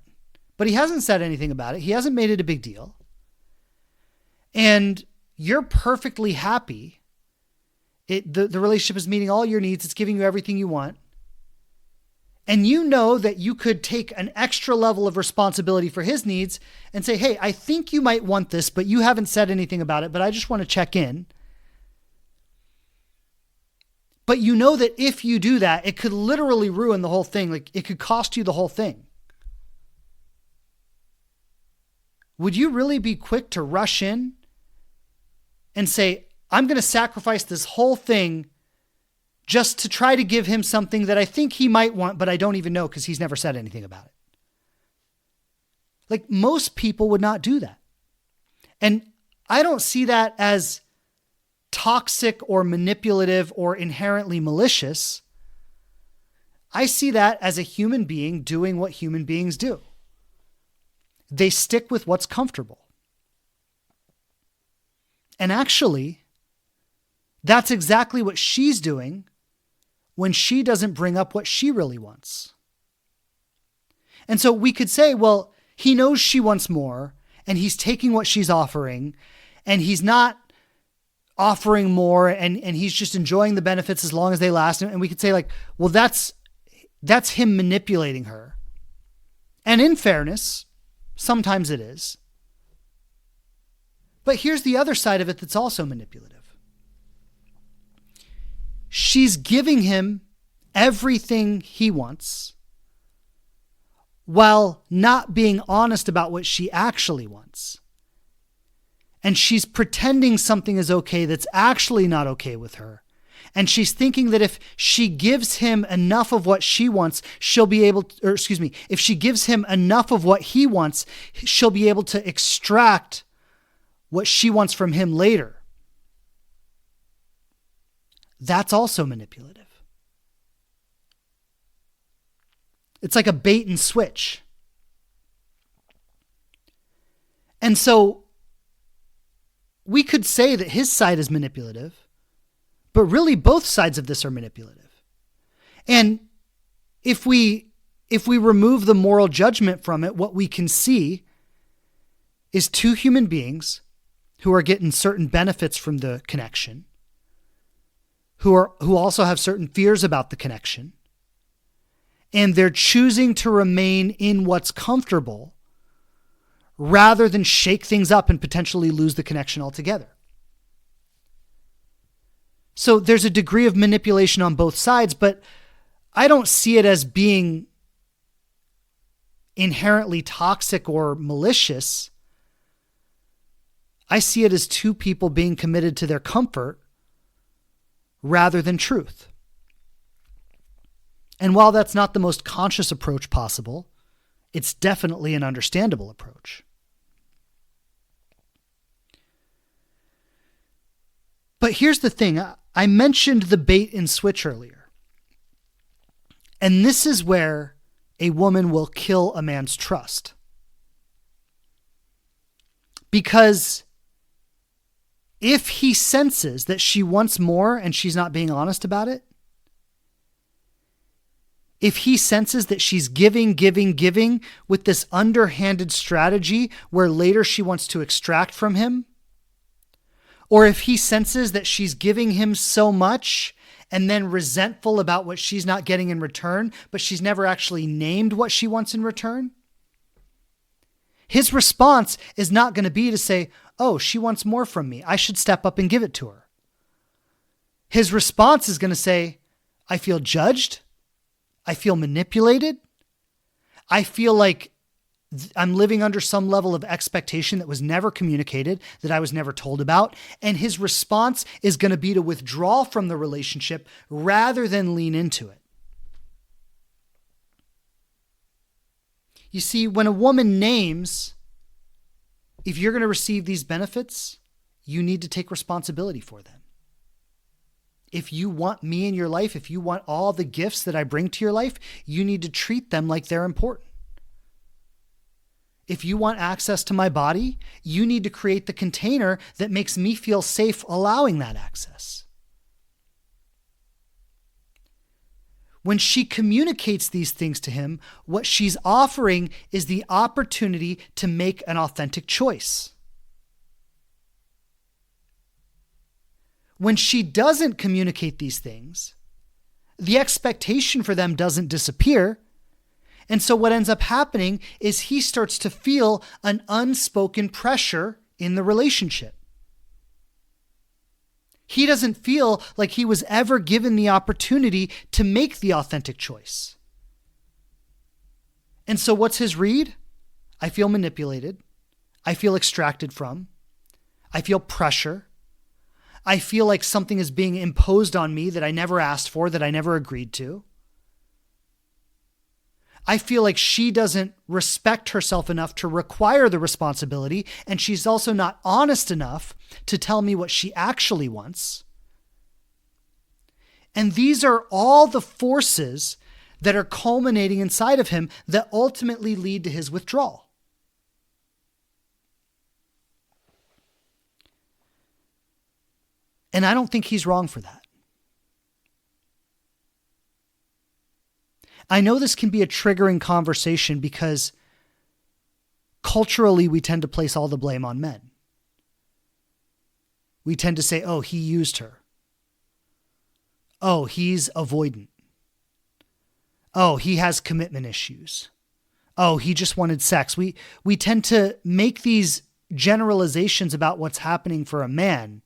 but he hasn't said anything about it. He hasn't made it a big deal. And you're perfectly happy. The relationship is meeting all your needs. It's giving you everything you want. And you know that you could take an extra level of responsibility for his needs and say, hey, I think you might want this, but you haven't said anything about it, but I just want to check in. But you know that if you do that, it could literally ruin the whole thing. Like, it could cost you the whole thing. Would you really be quick to rush in and say, I'm going to sacrifice this whole thing just to try to give him something that I think he might want, but I don't even know because he's never said anything about it? Like, most people would not do that. And I don't see that as toxic or manipulative or inherently malicious. I see that as a human being doing what human beings do. They stick with what's comfortable. And actually, that's exactly what she's doing when she doesn't bring up what she really wants. And so we could say, well, he knows she wants more, and he's taking what she's offering, and he's not offering more, and he's just enjoying the benefits as long as they last. And we could say, like, well, that's him manipulating her. And in fairness, sometimes it is. But here's the other side of it that's also manipulative. She's giving him everything he wants while not being honest about what she actually wants. And she's pretending something is okay that's actually not okay with her. And she's thinking that if she gives him enough of what she wants, she'll be able to, or excuse me, if she gives him enough of what he wants, she'll be able to extract what she wants from him later. That's also manipulative. It's like a bait and switch. And so we could say that his side is manipulative, but really both sides of this are manipulative. And if we remove the moral judgment from it, what we can see is two human beings who are getting certain benefits from the connection, who also have certain fears about the connection, and they're choosing to remain in what's comfortable rather than shake things up and potentially lose the connection altogether. So there's a degree of manipulation on both sides, but I don't see it as being inherently toxic or malicious. I see it as two people being committed to their comfort rather than truth. And while that's not the most conscious approach possible, it's definitely an understandable approach. But here's the thing. I mentioned the bait and switch earlier. And this is where a woman will kill a man's trust. Because if he senses that she wants more and she's not being honest about it, if he senses that she's giving with this underhanded strategy where later she wants to extract from him, or if he senses that she's giving him so much and then resentful about what she's not getting in return, but she's never actually named what she wants in return, his response is not going to be to say, oh, she wants more from me, I should step up and give it to her. His response is going to say, I feel judged. I feel manipulated. I feel like I'm living under some level of expectation that was never communicated, that I was never told about. And his response is going to be to withdraw from the relationship rather than lean into it. You see, when a woman names, if you're going to receive these benefits, you need to take responsibility for them. If you want me in your life, if you want all the gifts that I bring to your life, you need to treat them like they're important. If you want access to my body, you need to create the container that makes me feel safe allowing that access. When she communicates these things to him, what she's offering is the opportunity to make an authentic choice. When she doesn't communicate these things, the expectation for them doesn't disappear. And so what ends up happening is he starts to feel an unspoken pressure in the relationship. He doesn't feel like he was ever given the opportunity to make the authentic choice. And so what's his read? I feel manipulated. I feel extracted from. I feel pressure. I feel like something is being imposed on me that I never asked for, that I never agreed to. I feel like she doesn't respect herself enough to require the responsibility, and she's also not honest enough to tell me what she actually wants. And these are all the forces that are culminating inside of him that ultimately lead to his withdrawal. And I don't think he's wrong for that. I know this can be a triggering conversation because culturally we tend to place all the blame on men. We tend to say, oh, he used her. Oh, he's avoidant. Oh, he has commitment issues. Oh, he just wanted sex. We tend to make these generalizations about what's happening for a man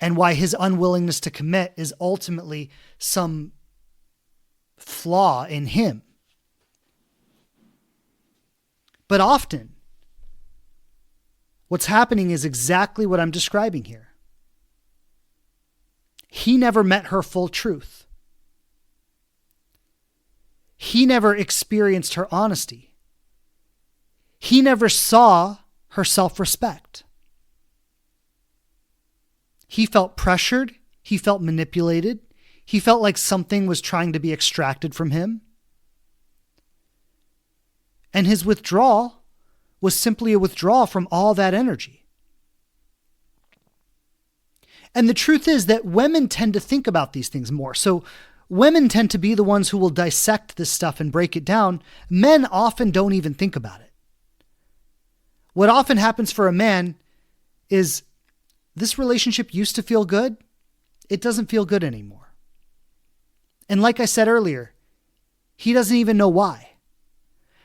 and why his unwillingness to commit is ultimately some flaw in him. But often, what's happening is exactly what I'm describing here. He never met her full truth. He never experienced her honesty. He never saw her self-respect. He felt pressured. He felt manipulated. He felt like something was trying to be extracted from him. And his withdrawal was simply a withdrawal from all that energy. And the truth is that women tend to think about these things more. So women tend to be the ones who will dissect this stuff and break it down. Men often don't even think about it. What often happens for a man is this relationship used to feel good. It doesn't feel good anymore. And like I said earlier, he doesn't even know why.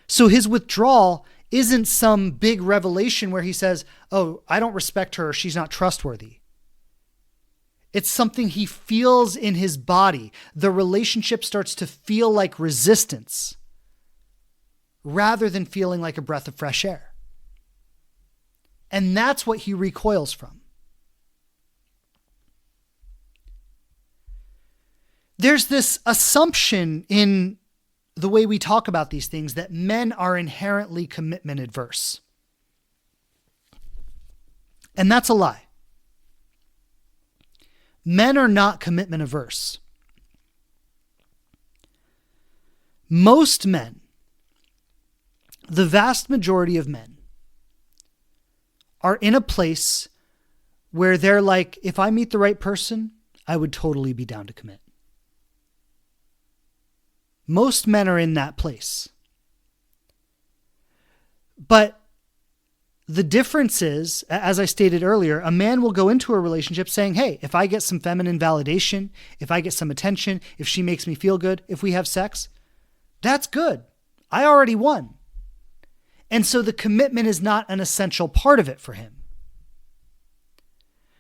So his withdrawal isn't some big revelation where he says, oh, I don't respect her, she's not trustworthy. It's something he feels in his body. The relationship starts to feel like resistance rather than feeling like a breath of fresh air. And that's what he recoils from. There's this assumption in the way we talk about these things that men are inherently commitment adverse. And that's a lie. Men are not commitment averse. Most men, the vast majority of men, are in a place where they're like, if I meet the right person, I would totally be down to commit. Most men are in that place. But the difference is, as I stated earlier, a man will go into a relationship saying, hey, if I get some feminine validation, if I get some attention, if she makes me feel good, if we have sex, that's good. I already won. And so the commitment is not an essential part of it for him.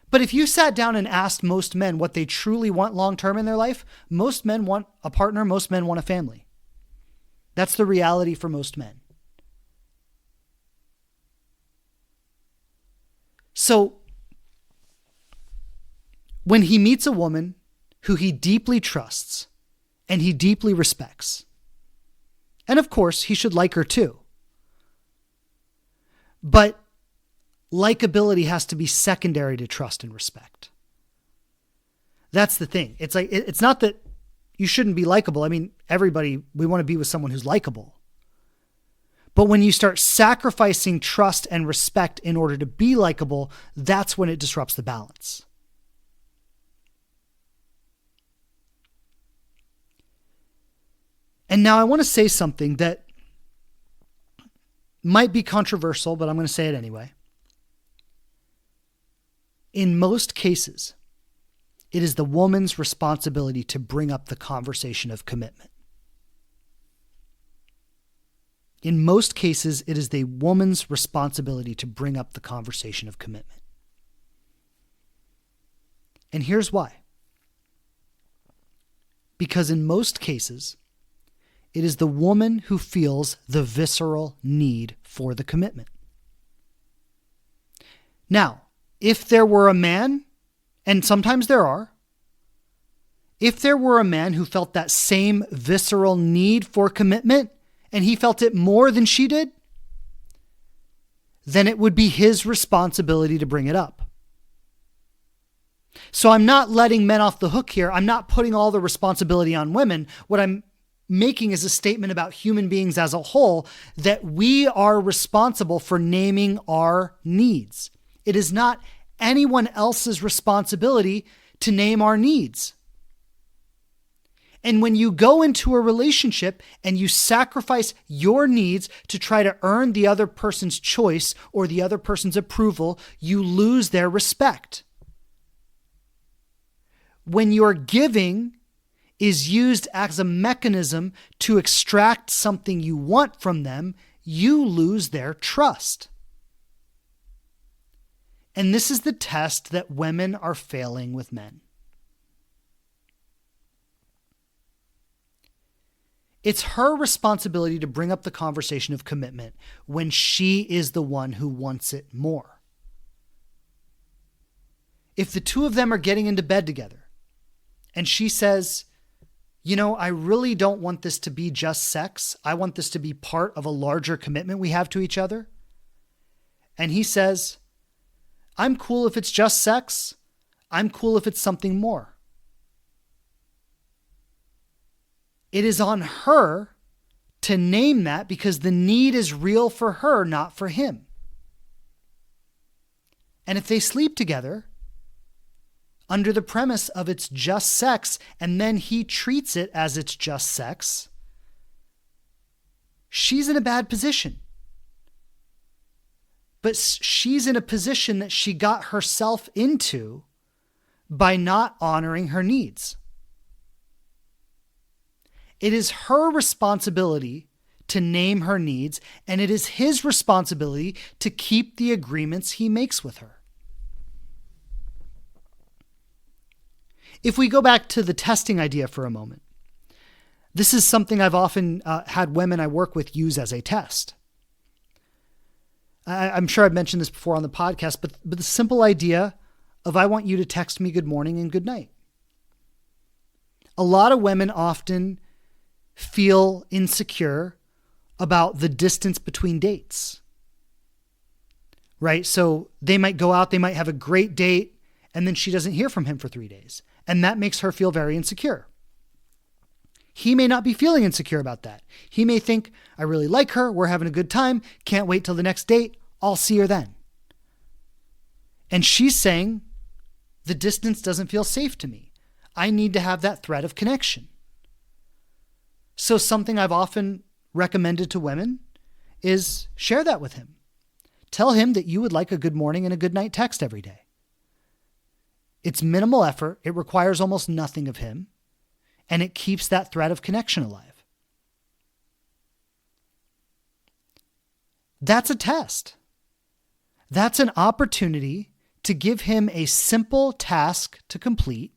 But if you sat down and asked most men what they truly want long-term in their life, most men want a partner, most men want a family. That's the reality for most men. So when he meets a woman who he deeply trusts and he deeply respects, and of course he should like her too, but likability has to be secondary to trust and respect. That's the thing. It's like, it's not that you shouldn't be likable. I mean, everybody, we want to be with someone who's likable. But when you start sacrificing trust and respect in order to be likable, that's when it disrupts the balance. And now I want to say something that might be controversial, but I'm going to say it anyway. In most cases, it is the woman's responsibility to bring up the conversation of commitment. In most cases, it is the woman's responsibility to bring up the conversation of commitment. And here's why. Because in most cases, it is the woman who feels the visceral need for the commitment. Now, if there were a man, and sometimes there are, if there were a man who felt that same visceral need for commitment, and he felt it more than she did, then it would be his responsibility to bring it up. So I'm not letting men off the hook here. I'm not putting all the responsibility on women. What I'm making is a statement about human beings as a whole, that we are responsible for naming our needs. It is not anyone else's responsibility to name our needs. And when you go into a relationship and you sacrifice your needs to try to earn the other person's choice or the other person's approval, you lose their respect. When your giving is used as a mechanism to extract something you want from them, you lose their trust. And this is the test that women are failing with men. It's her responsibility to bring up the conversation of commitment when she is the one who wants it more. If the two of them are getting into bed together and she says, you know, I really don't want this to be just sex. I want this to be part of a larger commitment we have to each other. And he says, I'm cool if it's just sex. I'm cool if it's something more. It is on her to name that because the need is real for her, not for him. And if they sleep together, under the premise of it's just sex, and then he treats it as it's just sex, she's in a bad position. But she's in a position that she got herself into by not honoring her needs. It is her responsibility to name her needs, and it is his responsibility to keep the agreements he makes with her. If we go back to the testing idea for a moment, this is something I've often had women I work with use as a test. I'm sure I've mentioned this before on the podcast, but the simple idea of I want you to text me good morning and good night. A lot of women often feel insecure about the distance between dates, right? So they might go out, they might have a great date, and then she doesn't hear from him for 3 days. And that makes her feel very insecure. He may not be feeling insecure about that. He may think, I really like her, we're having a good time, can't wait till the next date, I'll see her then. And she's saying, the distance doesn't feel safe to me. I need to have that thread of connection. So something I've often recommended to women is share that with him. Tell him that you would like a good morning and a good night text every day. It's minimal effort. It requires almost nothing of him. And it keeps that thread of connection alive. That's a test. That's an opportunity to give him a simple task to complete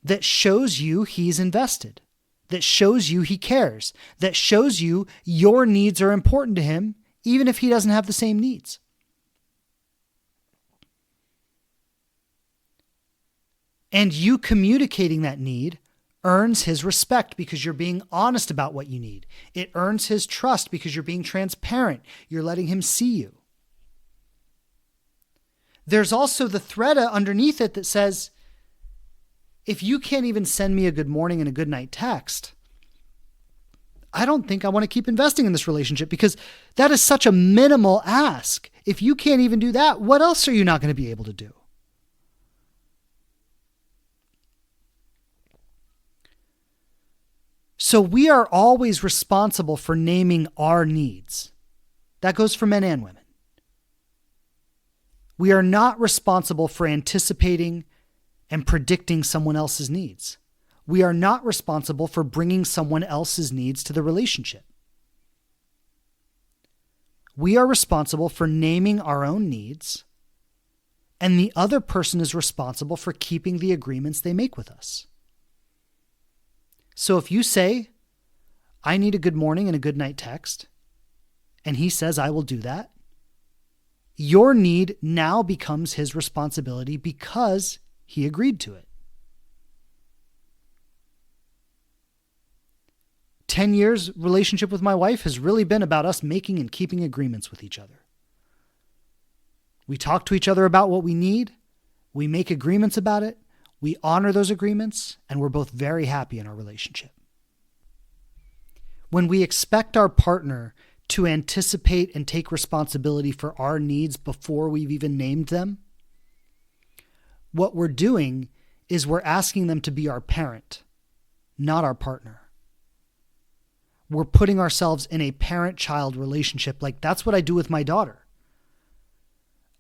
that shows you he's invested, that shows you he cares, that shows you your needs are important to him, even if he doesn't have the same needs. And you communicating that need earns his respect because you're being honest about what you need. It earns his trust because you're being transparent. You're letting him see you. There's also the thread underneath it that says, if you can't even send me a good morning and a good night text, I don't think I want to keep investing in this relationship because that is such a minimal ask. If you can't even do that, what else are you not going to be able to do? So we are always responsible for naming our needs. That goes for men and women. We are not responsible for anticipating and predicting someone else's needs. We are not responsible for bringing someone else's needs to the relationship. We are responsible for naming our own needs, and the other person is responsible for keeping the agreements they make with us. So if you say, I need a good morning and a good night text, and he says, I will do that, your need now becomes his responsibility because he agreed to it. 10 years relationship with my wife has really been about us making and keeping agreements with each other. We talk to each other about what we need. We make agreements about it. We honor those agreements, and we're both very happy in our relationship. When we expect our partner to anticipate and take responsibility for our needs before we've even named them, what we're doing is we're asking them to be our parent, not our partner. We're putting ourselves in a parent-child relationship. Like, that's what I do with my daughter.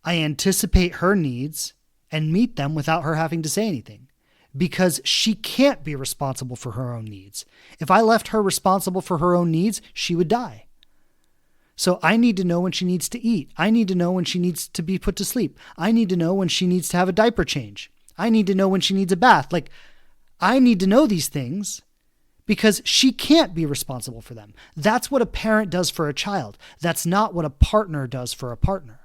I anticipate her needs and meet them without her having to say anything because she can't be responsible for her own needs. If I left her responsible for her own needs, she would die. So I need to know when she needs to eat. I need to know when she needs to be put to sleep. I need to know when she needs to have a diaper change. I need to know when she needs a bath. Like, I need to know these things because she can't be responsible for them. That's what a parent does for a child. That's not what a partner does for a partner.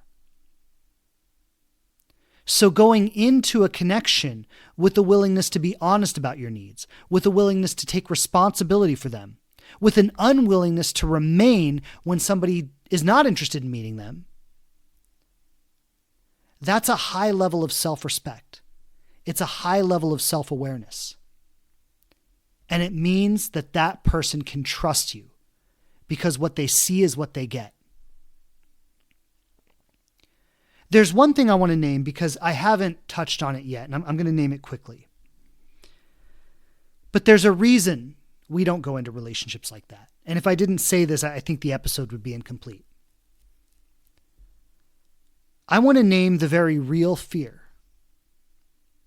So going into a connection with the willingness to be honest about your needs, with a willingness to take responsibility for them, with an unwillingness to remain when somebody is not interested in meeting them, that's a high level of self-respect. It's a high level of self-awareness. And it means that that person can trust you because what they see is what they get. There's one thing I want to name because I haven't touched on it yet, and I'm going to name it quickly. But there's a reason we don't go into relationships like that. And if I didn't say this, I think the episode would be incomplete. I want to name the very real fear,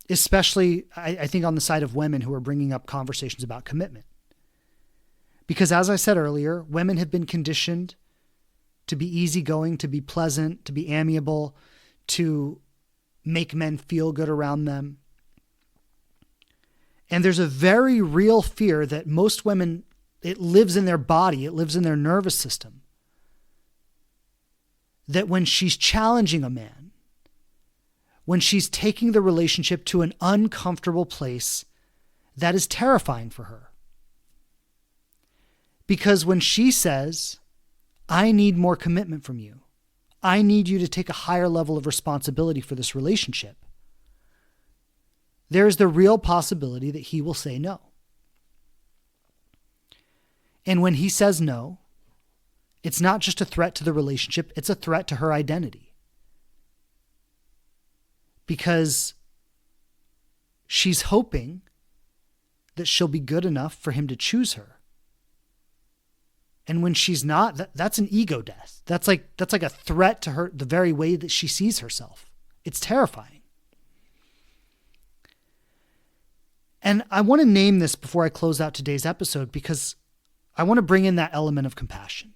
especially I think on the side of women who are bringing up conversations about commitment. Because as I said earlier, women have been conditioned to be easygoing, to be pleasant, to be amiable, to make men feel good around them. And there's a very real fear that most women, it lives in their body, it lives in their nervous system, that when she's challenging a man, when she's taking the relationship to an uncomfortable place, that is terrifying for her. Because when she says, I need more commitment from you, I need you to take a higher level of responsibility for this relationship, there is the real possibility that he will say no. And when he says no, it's not just a threat to the relationship, it's a threat to her identity. Because she's hoping that she'll be good enough for him to choose her. And when she's not, that's an ego death. That's like a threat to her, the very way that she sees herself. It's terrifying. And I want to name this before I close out today's episode because I want to bring in that element of compassion.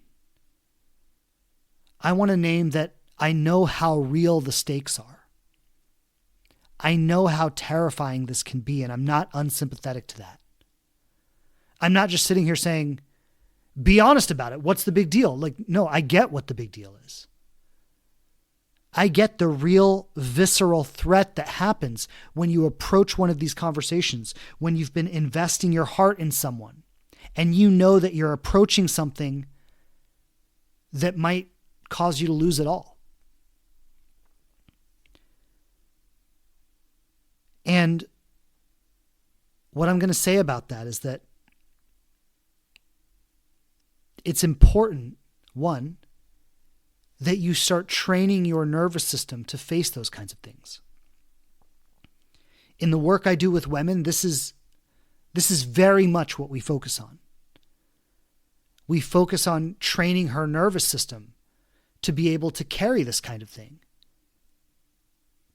I want to name that I know how real the stakes are. I know how terrifying this can be, and I'm not unsympathetic to that. I'm not just sitting here saying, be honest about it. What's the big deal? No, I get what the big deal is. I get the real visceral threat that happens when you approach one of these conversations, when you've been investing your heart in someone, and you know that you're approaching something that might cause you to lose it all. And what I'm going to say about that is that it's important, one, that you start training your nervous system to face those kinds of things. In the work I do with women, this is very much what we focus on. We focus on training her nervous system to be able to carry this kind of thing.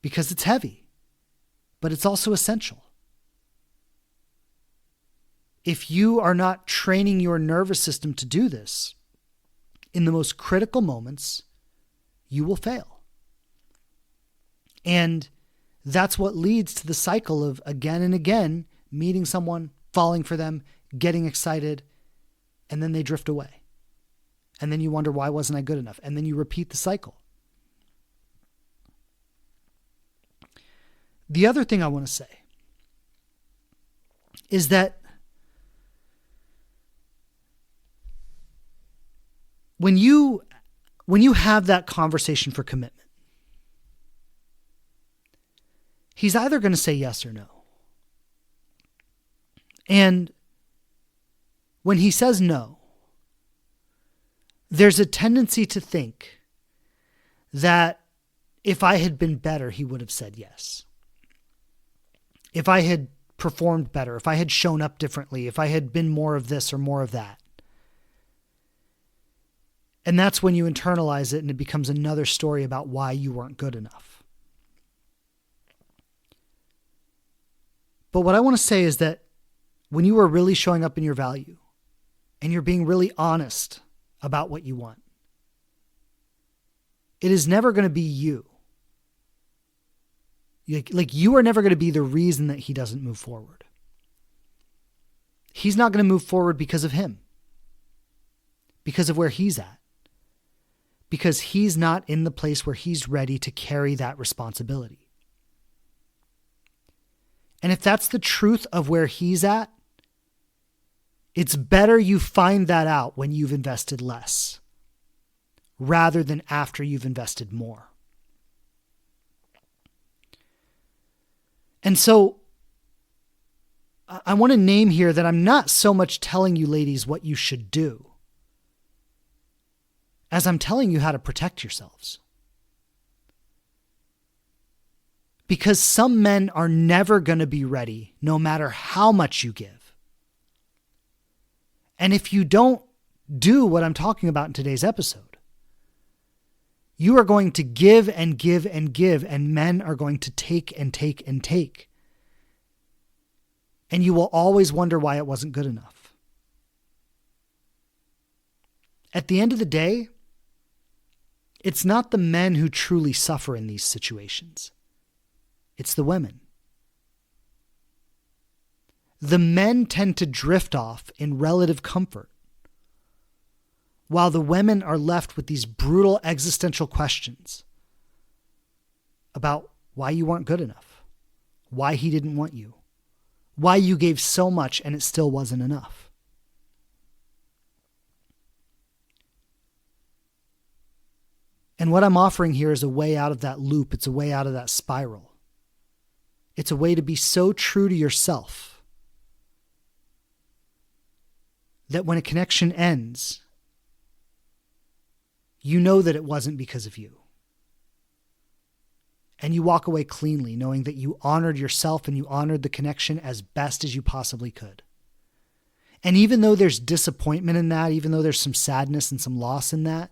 Because it's heavy, but it's also essential. If you are not training your nervous system to do this, in the most critical moments, you will fail. And that's what leads to the cycle of again and again meeting someone, falling for them, getting excited, and then they drift away. And then you wonder, why wasn't I good enough? And then you repeat the cycle. The other thing I want to say is that when you have that conversation for commitment, he's either going to say yes or no. And when he says no, there's a tendency to think that if I had been better, he would have said yes. If I had performed better, if I had shown up differently, if I had been more of this or more of that. And that's when you internalize it and it becomes another story about why you weren't good enough. But what I want to say is that when you are really showing up in your value and you're being really honest about what you want, it is never going to be you. Like you are never going to be the reason that he doesn't move forward. He's not going to move forward because of him, because of where he's at, because he's not in the place where he's ready to carry that responsibility. And if that's the truth of where he's at, it's better you find that out when you've invested less rather than after you've invested more. And so I want to name here that I'm not so much telling you ladies what you should do as I'm telling you how to protect yourselves. Because some men are never going to be ready, no matter how much you give. And if you don't do what I'm talking about in today's episode, you are going to give and give and give, and men are going to take and take and take. And you will always wonder why it wasn't good enough. At the end of the day, it's not the men who truly suffer in these situations. It's the women. The men tend to drift off in relative comfort, while the women are left with these brutal existential questions about why you weren't good enough, why he didn't want you, why you gave so much and it still wasn't enough. And what I'm offering here is a way out of that loop. It's a way out of that spiral. It's a way to be so true to yourself that when a connection ends, you know that it wasn't because of you. And you walk away cleanly, knowing that you honored yourself and you honored the connection as best as you possibly could. And even though there's disappointment in that, even though there's some sadness and some loss in that,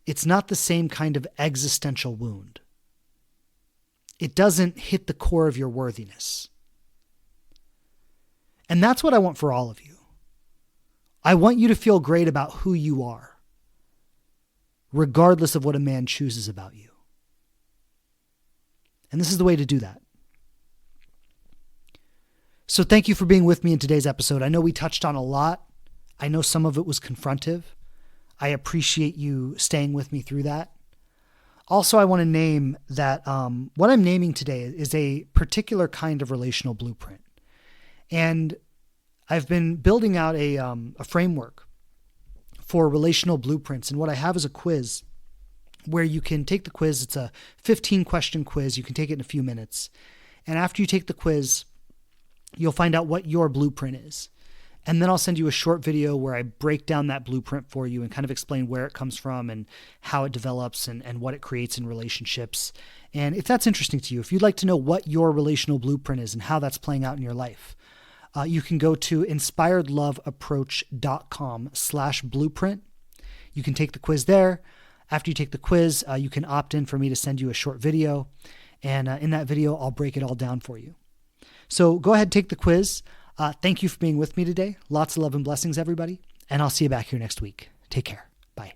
it's not the same kind of existential wound. It doesn't hit the core of your worthiness. And that's what I want for all of you. I want you to feel great about who you are, regardless of what a man chooses about you. And this is the way to do that. So thank you for being with me in today's episode. I know we touched on a lot. I know some of it was confrontive. I appreciate you staying with me through that. Also, I want to name that what I'm naming today is a particular kind of relational blueprint. And I've been building out a framework for relational blueprints. And what I have is a quiz where you can take the quiz. It's a 15-question quiz. You can take it in a few minutes. And after you take the quiz, you'll find out what your blueprint is. And then I'll send you a short video where I break down that blueprint for you and kind of explain where it comes from and how it develops and what it creates in relationships. And if that's interesting to you, if you'd like to know what your relational blueprint is and how that's playing out in your life, you can go to inspiredloveapproach.com/blueprint. You can take the quiz there. After you take the quiz, you can opt in for me to send you a short video. And in that video, I'll break it all down for you. So go ahead, take the quiz. Thank you for being with me today. Lots of love and blessings, everybody. And I'll see you back here next week. Take care. Bye.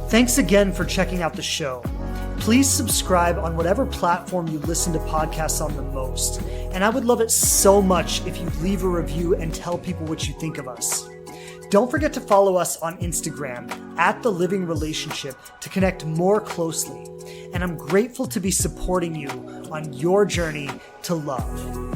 Thanks again for checking out the show. Please subscribe on whatever platform you listen to podcasts on the most. And I would love it so much if you leave a review and tell people what you think of us. Don't forget to follow us on Instagram @TheLivingRelationship to connect more closely. And I'm grateful to be supporting you on your journey to love.